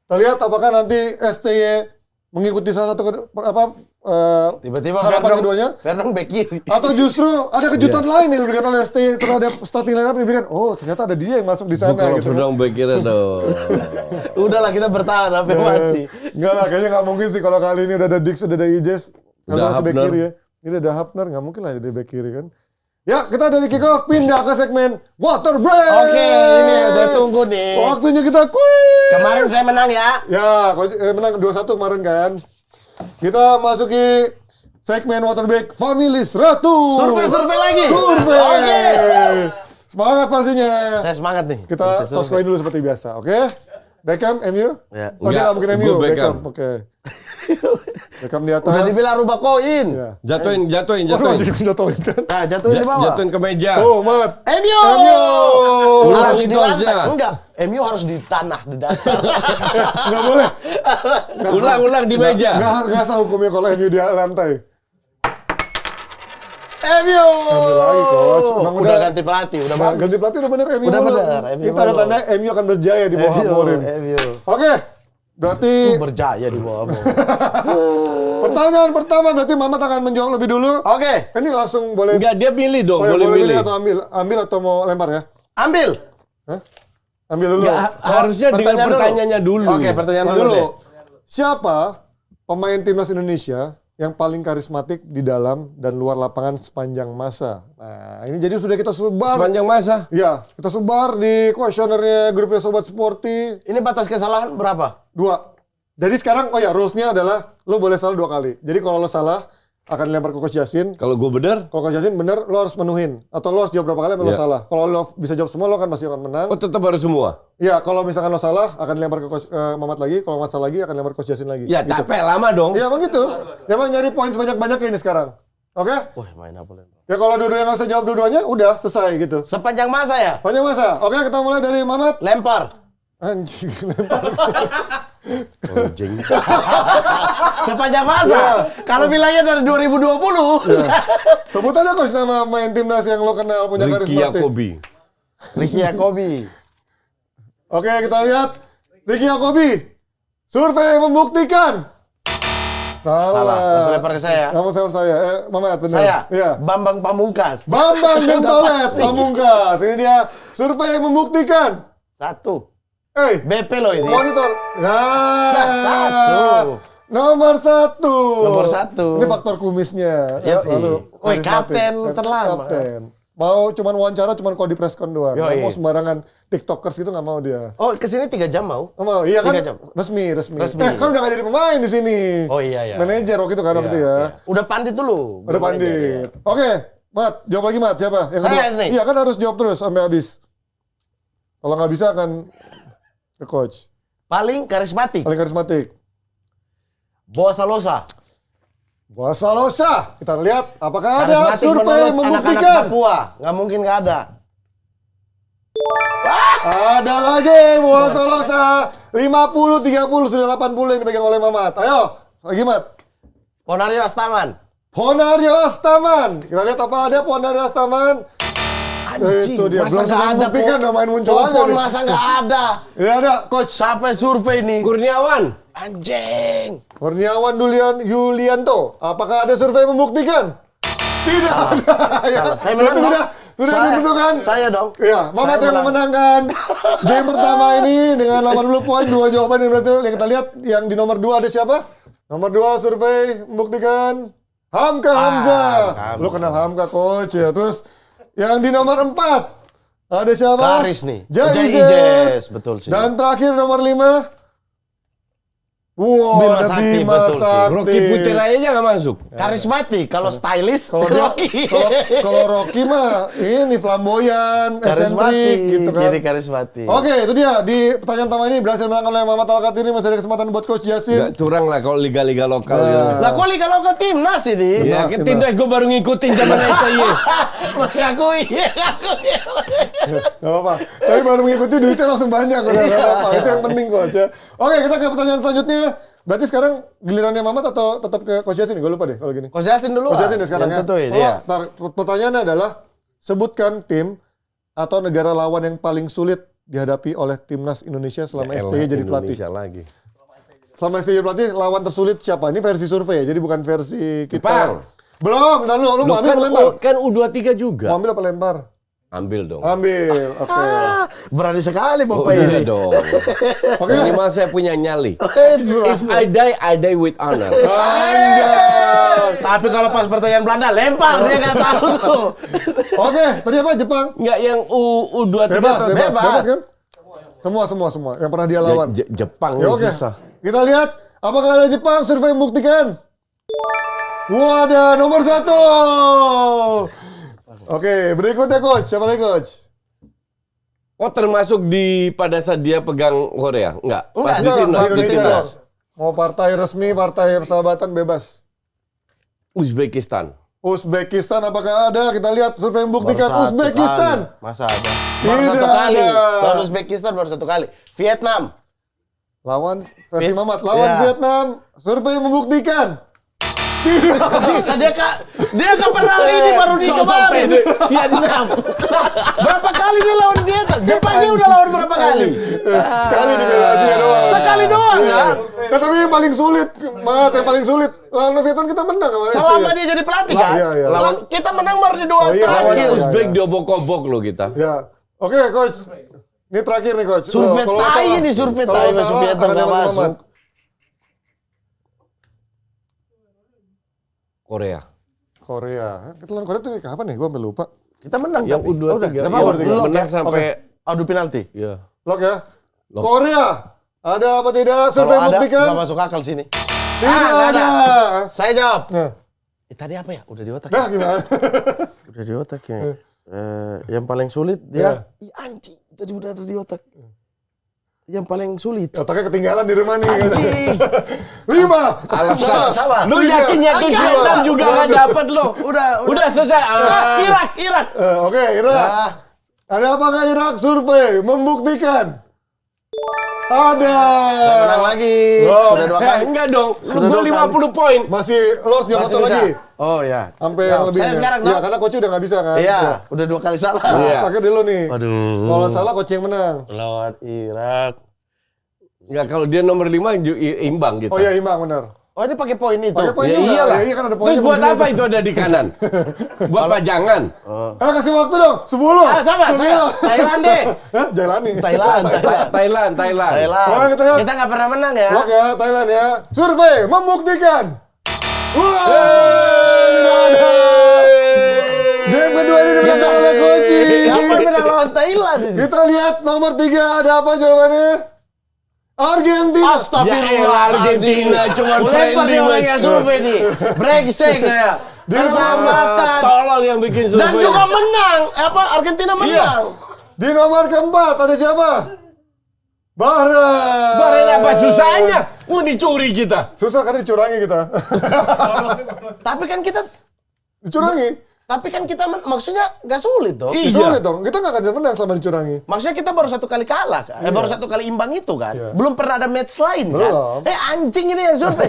Kita lihat apakah nanti STY mengikuti salah satu Tiba-tiba harapan keduanya, Fernand back kiri. atau justru ada kejutan lain yang diberikan oleh STY terhadap starting lineup yang diberikan. Oh, ternyata ada dia yang masuk di sana. Kalau gitu kan. Ferdinand Bekir dong. Udahlah kita bertahan sampai mati. Enggak lah, kayaknya nggak mungkin sih kalau kali ini udah ada Dix, udah ada Ijes, Udah kalau masih back Hapner. kiri ya. Ini ada Hapner, nggak mungkin lah jadi back kiri kan. Ya, kita dari kick off pindah ke segmen water break. Oke, ini yang saya tunggu nih. Waktunya kita quiz. Kemarin saya menang ya. Ya, menang 2-1 kemarin kan. Kita masuki segmen water break Family 100. Survei lagi. Survei. Oke. Semangat pastinya. Saya semangat nih. Kita toss coin dulu seperti biasa, oke? Beckham, MU? Ya. Oh, dia Enggak, nggak mungkin MU, gua Beckham. Oke. Beckham di atas. Udah dibilang rubah koin. Ya. Jatuhin. Waduh, masih jatuhin kan? Nah, jatuhin di bawah. Jatuhin ke meja. Oh, Mat. MU. MU. Ulang Harus di tosnya. lantai. Enggak, MU harus di tanah, di dasar. Nggak boleh. Ulang di meja. Nggak sah hukumnya kalau MU di lantai. MU. Ambil lagi, Coach. Emang Udah ganti pelatih, udah Nah, bagus. ganti pelatih udah bener MU. Udah dulu. bener, MU Ini tanda dulu. tanda MU akan berjaya di bawah Amorim. MU. Oke. Berarti Berjaya di bawah. pertanyaan pertama berarti Mamat akan menjawab lebih dulu. Oke, Ini langsung boleh Enggak, dia milih dong, Oh ya, boleh milih. milih atau ambil? Ambil atau mau lempar ya? ambil. Hah? Ambil dulu. Enggak, harusnya dengan pertanyaan dulu. pertanyaannya dulu. Oke, pertanyaan Nah, dulu dulu. deh. Siapa pemain timnas Indonesia yang paling karismatik di dalam dan luar lapangan sepanjang masa? Nah, ini jadi sudah kita sebar. Sepanjang masa. Ya, kita sebar di kuesionernya grupnya Sobat Sporty. Ini batas kesalahan berapa? 2. Jadi sekarang, oh ya, rules-nya adalah lo boleh salah 2 kali. Jadi kalau lo salah, akan dilempar ke Coach Yasin. Kalau gue bener, Kalau Coach Yasin bener, lo harus menuhin. Atau lo harus jawab berapa kali, lo Iya. salah. Kalau lo bisa jawab semua, lo kan pasti akan menang. oh tetap harus semua. Ya, kalau misalkan lo salah, akan dilempar ke Coach Mamat lagi. Kalau Mamat salah lagi, akan dilempar ke Coach Yasin lagi. Ya Gitu. capek lama dong. Ya, emang gitu. Emang nyari poin sebanyak-banyaknya ini sekarang. Oke? Wah, main apa lempar? Ya kalau dua-duanya nggak usah jawab dua-duanya, udah selesai gitu. Sepanjang masa ya? Panjang masa. Oke, kita mulai dari Mamat. Lempar. Anjing, lempar. Anjing. Sepanjang masa. Kalau bilangnya dari 2020. Sebut aja coach nama main timnas yang lo kenal punya Ricky karismatik. Yakobi. Ricky Yakobi. Oke, kita lihat Ricky Yakobi. Survei membuktikan. Salah. Langsung lempar ke saya. Kamu saya. Mamat, benar. Saya. Iya. Bambang Pamungkas. Bambang Gentolet Pamungkas. Ini dia survei yang membuktikan. 1. BP loh ini. Monitor. Satu. Nomor 1. Nomor 1. Ini faktor kumisnya. Yoi. Selalu Woi, karismatik. kapten terlama. Kapten. Mau cuman wawancara, cuman kalau di preskon doang. Nggak Yoi. mau sembarangan tiktokers gitu nggak mau dia. Oh, kesini 3 jam mau? Nggak mau, iya kan? 3 jam. Resmi. Resmi. Kan udah nggak jadi pemain di sini. Oh iya. Manajer waktu itu kan waktu itu ya. Udah pandit dulu. Udah pandit. Oke, Mat, jawab lagi Mat. Siapa? Yang Saya kedua. nih. Iya kan harus jawab terus sampai habis. Kalau nggak bisa akan ke coach. Paling karismatik. Paling karismatik. Boa Salosa. Buasa Losa. Kita lihat apakah ada Karismatik survei menurut membuktikan. anak-anak Papua. Nggak mungkin nggak ada. Ada lagi Buasa Losa. 50, 30, sudah 80 yang dipegang oleh Mamat. Ayo, lagi Mat. Ponario Astaman. Ponario Astaman. Kita lihat apa ada Ponario Astaman. Anjing, Itu dia. masa Belum nggak sudah ada membuktikan, kok. udah main muncul aja Popon nih. masa nggak ada. Ini ada Coach Sampai survei nih. Kurniawan. Anjing. Kurniawan Yulianto. Apakah ada survei membuktikan? Tidak ada. Ya. Salah. Saya menang, Berarti dong. sudah Saya- ditentukan. Saya dong. Iya, Mamat Saya yang menang. memenangkan game pertama ini dengan 80 poin, 2 jawaban yang berhasil. Yang kita lihat yang di nomor 2 ada siapa? Nomor 2 survei membuktikan Hamka Hamzah. Hamka. Lu kenal Hamka coach ya. Terus yang di nomor 4 ada siapa? Karis nih. Jaizes. Betul sih. Dan terakhir nomor 5. Wow, Bima ada Sakti, Bima betul sih. Sakti. Rocky Putera aja nggak masuk. Karismatik. Kalau stylish, Kalau dia, Rocky. kalau Rocky mah ini flamboyan, Karismatik. eksentrik gitu kan. Jadi karismatik. Oke, itu dia di pertanyaan pertama ini berhasil menang oleh Mamat Al-Katiri. Masih ada kesempatan buat Coach Yasin. Nggak curang lah kalau liga-liga lokal. Lah kok liga lokal timnas ini? Ya, Timnas, timnas gue baru ngikutin zaman STY. Ngakui. Gak apa-apa. Tapi baru mengikuti duitnya langsung banyak. Udah, gak apa-apa. Itu yang penting Coach ya. Oke, kita ke pertanyaan selanjutnya. Berarti sekarang gilirannya Mamat atau tetap ke Coach Yasin? Gue lupa deh kalau gini. Coach Yasin dulu. Coach Yasin ya sekarang ya. Tentuin, Oh, iya. pertanyaannya adalah sebutkan tim atau negara lawan yang paling sulit dihadapi oleh timnas Indonesia selama STY jadi pelatih. Indonesia lagi. Selama STY jadi pelatih, lawan tersulit siapa? Ini versi survei, jadi bukan versi kita. Jepang. Belum, bentar lu mau ambil apa lempar? Kan U23 juga. Mau ambil apa lempar? Ambil dong. Ambil, oke. Berani sekali Oh Bapak iya ini. dong. Oke. Minimal saya punya nyali. If I die with honor. Anjay. Tapi kalau pas pertanyaan Belanda lempar dia nggak tahu tuh. Oke, tadi apa Jepang? Enggak yang U23 Bebas, tuh. bebas kan? Semua yang pernah dia lawan. Jepang Ya, oke. susah. Kita lihat apakah ada Jepang, survei membuktikan. Wadah, nomor 1. Oke, berikutnya Coach. Siapa lagi Coach? Oh termasuk pada saat dia pegang Korea? Enggak. Pas di Enggak, timnas. di Di Indonesia timnas. dong. Mau partai resmi, partai persahabatan bebas. Uzbekistan. Uzbekistan apakah ada? Kita lihat survei membuktikan Baru satu Uzbekistan. kali. Masa ada? Baru Tidak satu kali. ada. Lawan Uzbekistan baru 1 kali. Vietnam. Lawan versi Mamat, lawan Ya. Vietnam. Survei membuktikan. Bisa dia ke perang ini baru di kemarin. Vietnam. Berapa kali dia lawan Vietnam? Jepangnya udah lawan berapa kali? Sekali di Piala Asia doang. Sekali doang kan? Nah, tapi yang paling sulit, Mat, yang paling sulit. Lawan Vietnam kita menang sama Selama STY. dia jadi pelatih kan? Iya, iya. Kita menang baru di 2 Oh, iya, terakhir. iya, iya. Uzbek diobok-obok loh kita. Ya. Oke, Coach. Ini terakhir nih, Coach. Survei Kalau tai salah- ini, survei kalau tai, salah, masuk Vietnam akan nggak dapat masuk. Mamat. Korea. Korea. Kita lawan Korea tuh kapan nih? Gua sampai lupa. Kita menang Yang tapi. U23. Oh, udah, Yang nggak apa-apa. U23. menang sampai Adu penalti. ya. Lock ya. Lock. Korea. Ada apa tidak? Kalau Survei ada, buktikan. nggak masuk akal sini. Tidak nggak ada. Saya jawab. Nah, Tadi apa ya? Udah di otak. nah gimana? Udah di otak ya. Yang paling sulit dia. Ih anjing. Tadi udah ada di otak. Yang paling sulit. Otaknya ketinggalan di rumah nih. Anjing. 5. Alasan. Sama. Lu Tiga. yakin Angka. Vietnam juga nggak dapat lo. Udah selesai. Irak. Oke, Irak. Ada apa nggak Irak? Survei membuktikan. Ada. Menang lagi. Oh. Sudah 2 kali. Enggak dong. Sudah Gue 2 50 poin. Masih los yang Masih satu bisa. lagi. Oh ya. Sampai yang lebih. Saya sekarang Ya, dong. karena coach udah nggak bisa kan. Iya, udah 2 kali salah. Iya. Pakai dulu nih. Waduh. Kalau salah coach yang menang. Lawan Irak. Enggak, kalau dia nomor 5 imbang gitu. Oh iya imbang benar. Oh ini pakai poin itu. Pakai poin Ya juga. iyalah. Ya, iya kan ada poinnya. Terus buat posisinya. apa itu ada di kanan? Buat pajangan. Kasih waktu dong. 10. Ah, sama saya. Thailand deh. Hah? Jalani. Thailand. Thailand. Oh, kita lihat. Kita nggak pernah menang ya. Blok ya Thailand ya. Survei membuktikan. Wah, tidak ada. Game kedua ini dimenangkan oleh Koci. Siapa yang menang lawan Thailand? Kita lihat nomor 3 ada apa jawabannya? Argentina. Ya, Argentina cuma Lempar friendly nih orang yang match. survei nih. Brengsek ya. Persahabatan. Tolong yang bikin Dan survei. juga menang. Argentina menang. Di nomor keempat ada siapa? Bahrain. Bahrain apa susahnya? Dicuri kita. Susah karena dicurangi kita. Tapi kan kita maksudnya nggak sulit toh. Iya. Sulit dong. Kita nggak akan bisa menang selama dicurangi. Maksudnya kita baru 1 kali kalah kan? Baru 1 kali imbang itu kan? Iya. Belum pernah ada match lain Belum. kan? Anjing ini yang survei.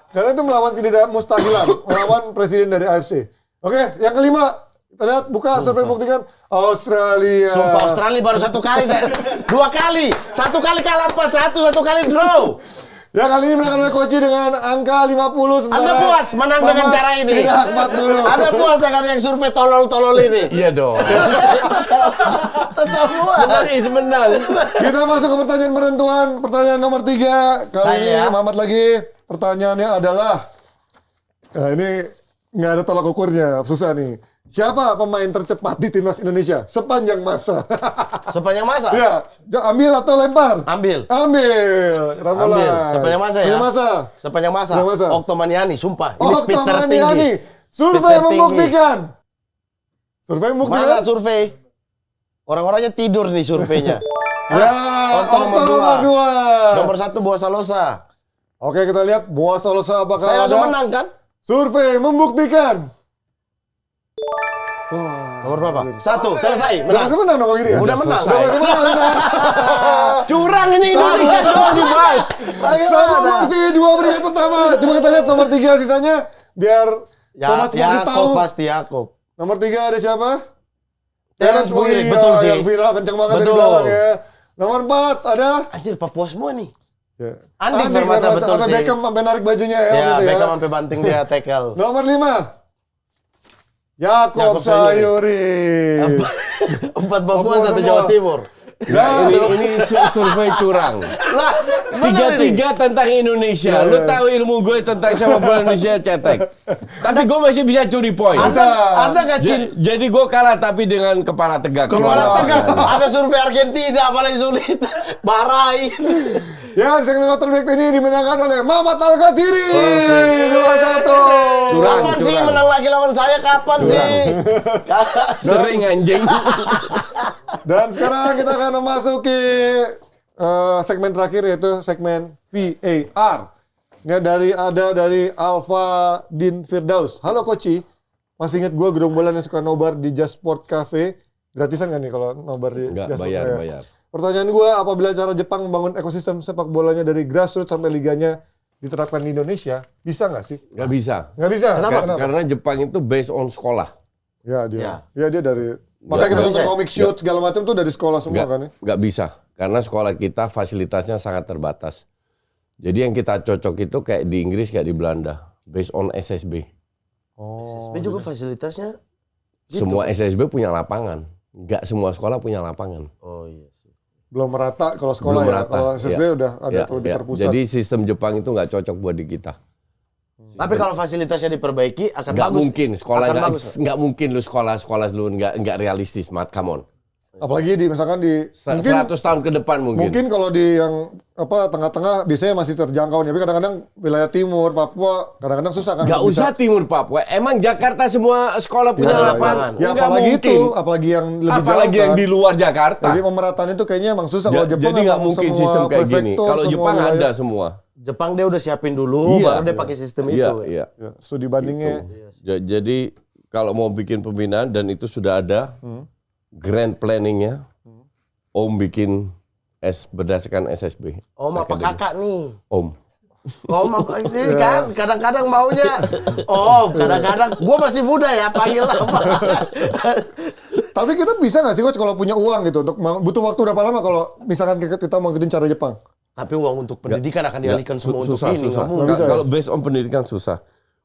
Karena itu melawan tidak mustahilan, melawan presiden dari AFC. Oke, yang kelima, kita lihat buka survei buktikan Australia. Sumpah Australia baru 1 kali deh. 2 kali. 1 kali kalah 4-1, 1 kali draw. Ya kali ini menang oleh Koci dengan angka 50. Sementara Anda puas menang dengan Mamat cara ini? Tidak, 40. Anda puas dengan yang survei tolol-tolol ini? Iya dong. Tetap puas. Menang. Kita masuk ke pertanyaan penentuan. Pertanyaan nomor 3. Kali Saya. ini Mamat lagi. Pertanyaannya adalah, nah ini nggak ada tolak ukurnya, susah nih. Siapa pemain tercepat di timnas Indonesia sepanjang masa? Sepanjang masa? Ya, ambil atau lempar? Ambil. Ambil. Kita mulai. Ambil. Sepanjang masa ya? Sepanjang masa. Sepanjang masa. Oktomaniani, sumpah. Ini speed Okto tertinggi. Maniani. Survei Speed tertinggi. membuktikan. Survei membuktikan. Mana survei? Orang-orangnya tidur nih surveinya. Ya, Okto nomor nomor 2. Nomor 1 Boa Salosa. Oke, kita lihat Boa Salosa apakah Saya langsung ada. menang kan? Survei membuktikan. Wah. Nomor berapa? 1, selesai. Udah Menang. masih menang dong gini ya? Udah menang. Udah masih menang. Udah. Curang ini Indonesia doang dibahas. Sama masih 2 peringkat pertama. Coba kita lihat nomor 3 sisanya. Biar Sobat Sporty tahu. Pasti Yakob. Nomor 3 ada siapa? Terence Oh Buiri, iya, betul sih. yang viral kencang banget Betul. di belakang ya. Nomor 4 ada Anjir, Papua semua nih. ya. Andik Vermasa, betul sampai sih. Beckham sampai narik bajunya ya. Ya, waktu itu Beckham sampai banting dia tackle. Nomor 5 Yakob Yakob Sayuri. 4 Papua, Papua 1 semua. Jawa Timur. Nah, Ini survei curang. Lah, bener ini. 3-3 tentang Indonesia. Lu tahu ilmu gue tentang sepak bola Indonesia cetek. Tapi gue masih bisa curi poin. Anda nggak cinta. Jadi gue kalah tapi dengan kepala tegak. Kepala tegak. Ada survei Argentina paling sulit. Bahrain. ya segmen quarterback ini dimenangkan oleh Mamat Al-Qadiri. 2-1. Kapan sih menang lagi lawan saya? Kapan sih? Sering anjing. Dan sekarang kita akan memasuki segmen terakhir yaitu segmen VAR. Ini ada dari Alfa Din Firdaus. Halo Koci, masih ingat gue gerombolan yang suka nobar di Just Sport Cafe? Gratisan kan nih kalau nobar di Enggak, Just Sport? bayar, Ya. bayar. Pertanyaan gue, apabila cara Jepang membangun ekosistem sepak bolanya dari grassroots sampai liganya diterapkan di Indonesia, bisa nggak sih? Nggak bisa. Nggak bisa. Kenapa? Karena Jepang itu based on sekolah. Ya dia dari. Makanya kita nggak nonton bisa. comic shoot segala macam tuh dari sekolah semua kan ya. Nggak bisa. Karena sekolah kita fasilitasnya sangat terbatas. Jadi yang kita cocok itu kayak di Inggris, kayak di Belanda. Based on SSB. SSB juga fasilitasnya. Semua SSB punya lapangan. Nggak semua sekolah punya lapangan. Oh iya sih. Belum merata kalau sekolah Belum ya. merata, Kalau SSB ya. udah ada Ya, tuh di ya. terpusat. Jadi sistem Jepang itu nggak cocok buat di kita. Tapi kalau fasilitasnya diperbaiki akan Nggak bagus. mungkin sekolah Akan bagus. nggak mungkin lu sekolah lu nggak realistis, Mat. Come on. Apalagi di misalkan di mungkin 100 tahun ke depan mungkin kalau di yang tengah-tengah biasanya masih terjangkau nih. Tapi kadang-kadang wilayah timur, Papua kadang-kadang susah kan. Nggak untuk usah bisa- Timur Papua. Emang Jakarta semua sekolah punya Ya, lapangan? ya, Nggak apalagi mungkin. itu, apalagi yang lebih Apalagi jauh yang kan. di luar Jakarta. Jadi pemerataan itu kayaknya emang susah. Kalau Jepang Jadi nggak emang mungkin semua sistem kayak gini. prefektur, Kalau semua Jepang wilayah. ada semua. Jepang dia udah siapin dulu, Iya. baru dia pakai sistem Iya, itu. iya. Ya, studi bandingnya. Jadi kalau mau bikin pembinaan dan itu sudah ada grand planningnya, Om bikin berdasarkan SSB. Om apa kakak nih? Om. Om apa ini kan kadang-kadang maunya Om, kadang-kadang gua masih muda ya panggil apa. Tapi kita bisa nggak sih coach kalau punya uang gitu untuk butuh waktu berapa lama kalau misalkan kita mau ikutin cara Jepang? Tapi uang untuk pendidikan akan dialihkan semua untuk susah, ini. susah. Nggak mungkin. Kalau based on pendidikan susah.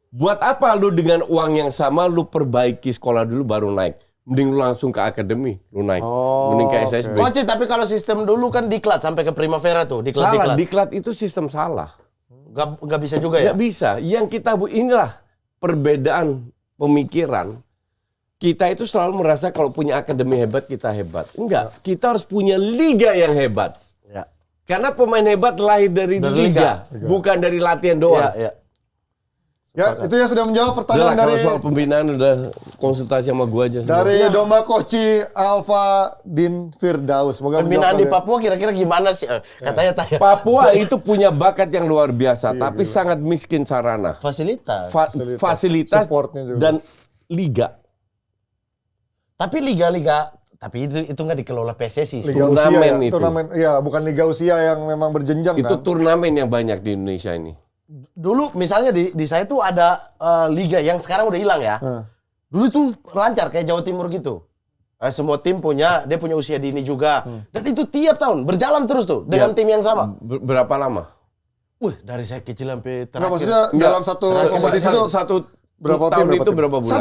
Buat apa lu dengan uang yang sama lu perbaiki sekolah dulu baru naik? Mending lu langsung ke akademi, lu naik. Mending ke SSB. Coach, tapi kalau sistem dulu kan diklat sampai ke Primavera tuh, Salah, diklat. diklat itu sistem salah. Nggak bisa juga ya? Nggak bisa. Yang kita inilah perbedaan pemikiran. Kita itu selalu merasa kalau punya akademi hebat kita hebat. Enggak, kita harus punya liga yang hebat. Ya. Karena pemain hebat lahir dari liga, bukan dari latihan doang. Ya. Ya, itu ya sudah menjawab pertanyaan Udah lah, dari kalau soal pembinaan udah konsultasi sama gua aja. dari Domba Koci Alfa Din Firdaus. Semoga Pembinaan di menjawab Papua kira-kira gimana sih? Katanya tanya. Papua itu punya bakat yang luar biasa, tapi sangat miskin sarana. Fasilitas. Fasilitas Supportnya juga. dan liga. Tapi liga-liga, tapi itu nggak dikelola PSSI. Liga turnamen usia, itu. Turnamen, iya, bukan liga usia yang memang berjenjang Itu kan. turnamen yang banyak di Indonesia ini. Dulu misalnya di saya tuh ada liga yang sekarang udah hilang ya. Dulu tuh lancar kayak Jawa Timur gitu. Semua tim dia punya usia dini juga. Dan itu tiap tahun berjalan terus tuh dengan tim yang sama. Berapa lama? Wih, dari saya kecil sampai terakhir. Nggak, maksudnya dalam satu kompetisi itu satu berapa tahun tim, itu berapa bulan?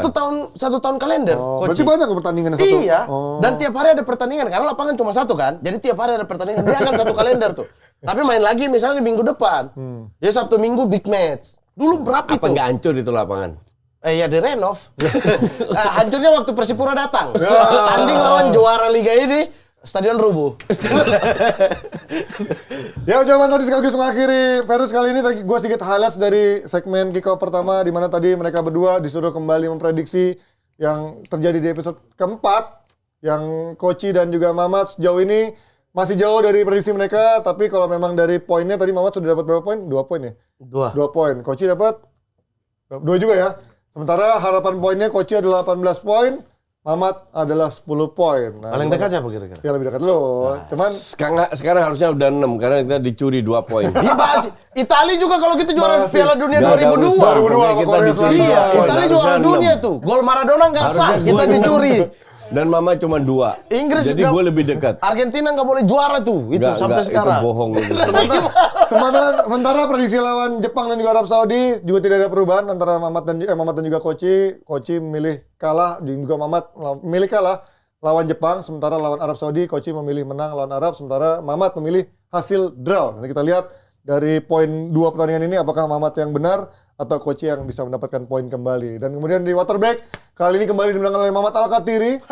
Satu tahun kalender. Oh, Koci. berarti banyak pertandingannya satu. Iya. Dan tiap hari ada pertandingan karena lapangan cuma satu kan. Jadi tiap hari ada pertandingan. Dia akan satu kalender tuh. Tapi main lagi misalnya di minggu depan. Dia Sabtu Minggu big match. Dulu berapa Apa itu? nggak hancur itu lapangan? Ya direnov. Hancurnya waktu Persipura datang. Tanding lawan juara liga ini, stadion rubuh. Ya, jawaban tadi sekaligus mengakhiri versus kali ini. Gue sedikit highlights dari segmen kick-off pertama, di mana tadi mereka berdua disuruh kembali memprediksi yang terjadi di episode keempat, yang Koci dan juga Mamat sejauh ini masih jauh dari prediksi mereka. Tapi kalau memang dari poinnya tadi Mamat sudah dapat berapa poin? 2 poin ya? 2 poin. Koci dapat 2 juga ya. Sementara harapan poinnya Koci adalah 18 poin, Mamat adalah 10 poin. Nah, Paling dekat siapa kira-kira? ya lebih dekat lo. Cuman Sekarang harusnya udah 6 karena kita dicuri 2 poin. Iya, Mas. Itali juga kalau gitu juara Masih. Piala Dunia Nggak ada 2002. urusan. 2002 Kita sama Korea dicuri Selatan. Iya, 2 poin. Itali juara Harusnya dunia 6. tuh. Gol Maradona nggak sah, Harusnya kita gua dicuri. Dan Mama cuma 2. Inggris Jadi nggak- gue lebih dekat. Argentina nggak boleh juara tuh, itu Nggak, sampai sekarang. Itu bohong. sementara prediksi lawan Jepang dan juga Arab Saudi juga tidak ada perubahan antara Mamat dan juga Koci. Koci memilih kalah dan juga Mamat memilih kalah lawan Jepang, sementara lawan Arab Saudi Koci memilih menang lawan Arab, sementara Mamat memilih hasil draw. Nanti kita lihat dari poin 2 pertandingan ini apakah Mamat yang benar atau Koci yang bisa mendapatkan poin kembali. Dan kemudian di waterback kali ini kembali dimenangkan oleh Mamat Al-Katiri.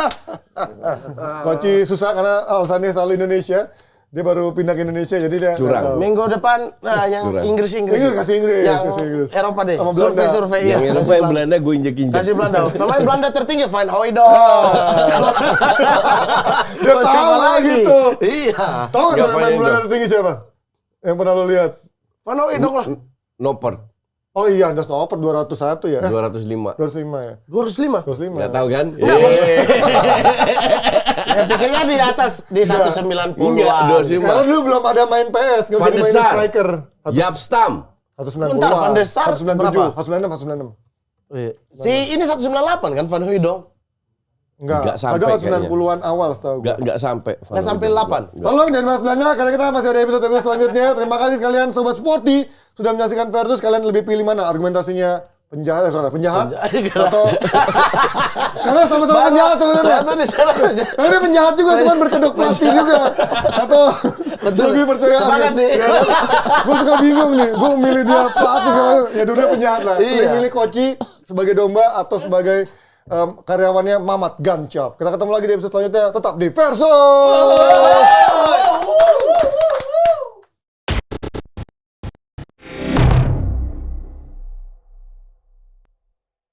Koci susah karena alasannya selalu Indonesia. Dia baru pindah ke Indonesia jadi dia Curang. Minggu depan, yang Curang. Inggris. Kasih Inggris. Yang kasih Inggris. Eropa deh. Sama Belanda. Survei. Yang iya. Eropa yang Belanda gue injek-injek. Kasih Belanda. Pemain Belanda tertinggi, Van Hooijdonk. Dia Siapa tahu lagi? gitu. Iya. Tahu nggak Nggak pemain main Belanda dong. tertinggi siapa? Yang pernah lo lihat? Van Hooijdonk lah. Noper Oh iya, Andas Noper 201 ya? 205. 205 ya? 205. 205. Nggak tahu kan? Ya, pikirnya di atas, di 190-an. Enggak, 205. Karena dulu belum ada main PS, nggak bisa Van de dimainin Sar. striker. Yapstam. 190. Bentar, Van de Sar 197, berapa? 196. Si ini 198 kan, Van Hooijdonk. Enggak, Nggak sampai ada kayaknya. 90-an awal setahu gue. Nggak sampai. Nggak sampai 8. Tolong jangan bahas Belanda karena kita masih ada episode selanjutnya. Terima kasih sekalian Sobat Sporty sudah menyaksikan versus. Kalian lebih pilih mana argumentasinya? Penjahat atau karena sama-sama penjahat sebenarnya. Bahasa di sana. Karena dia penjahat juga, cuman berkedok pelatih juga. Atau lebih percaya. Semangat sih. Gue suka bingung nih. Gue milih dia pelatih sekarang. Ya dua penjahat lah. Iya. Milih Koci sebagai domba atau sebagai karyawannya Mamat Gancap. Kita ketemu lagi di episode selanjutnya. Tetap di Versus.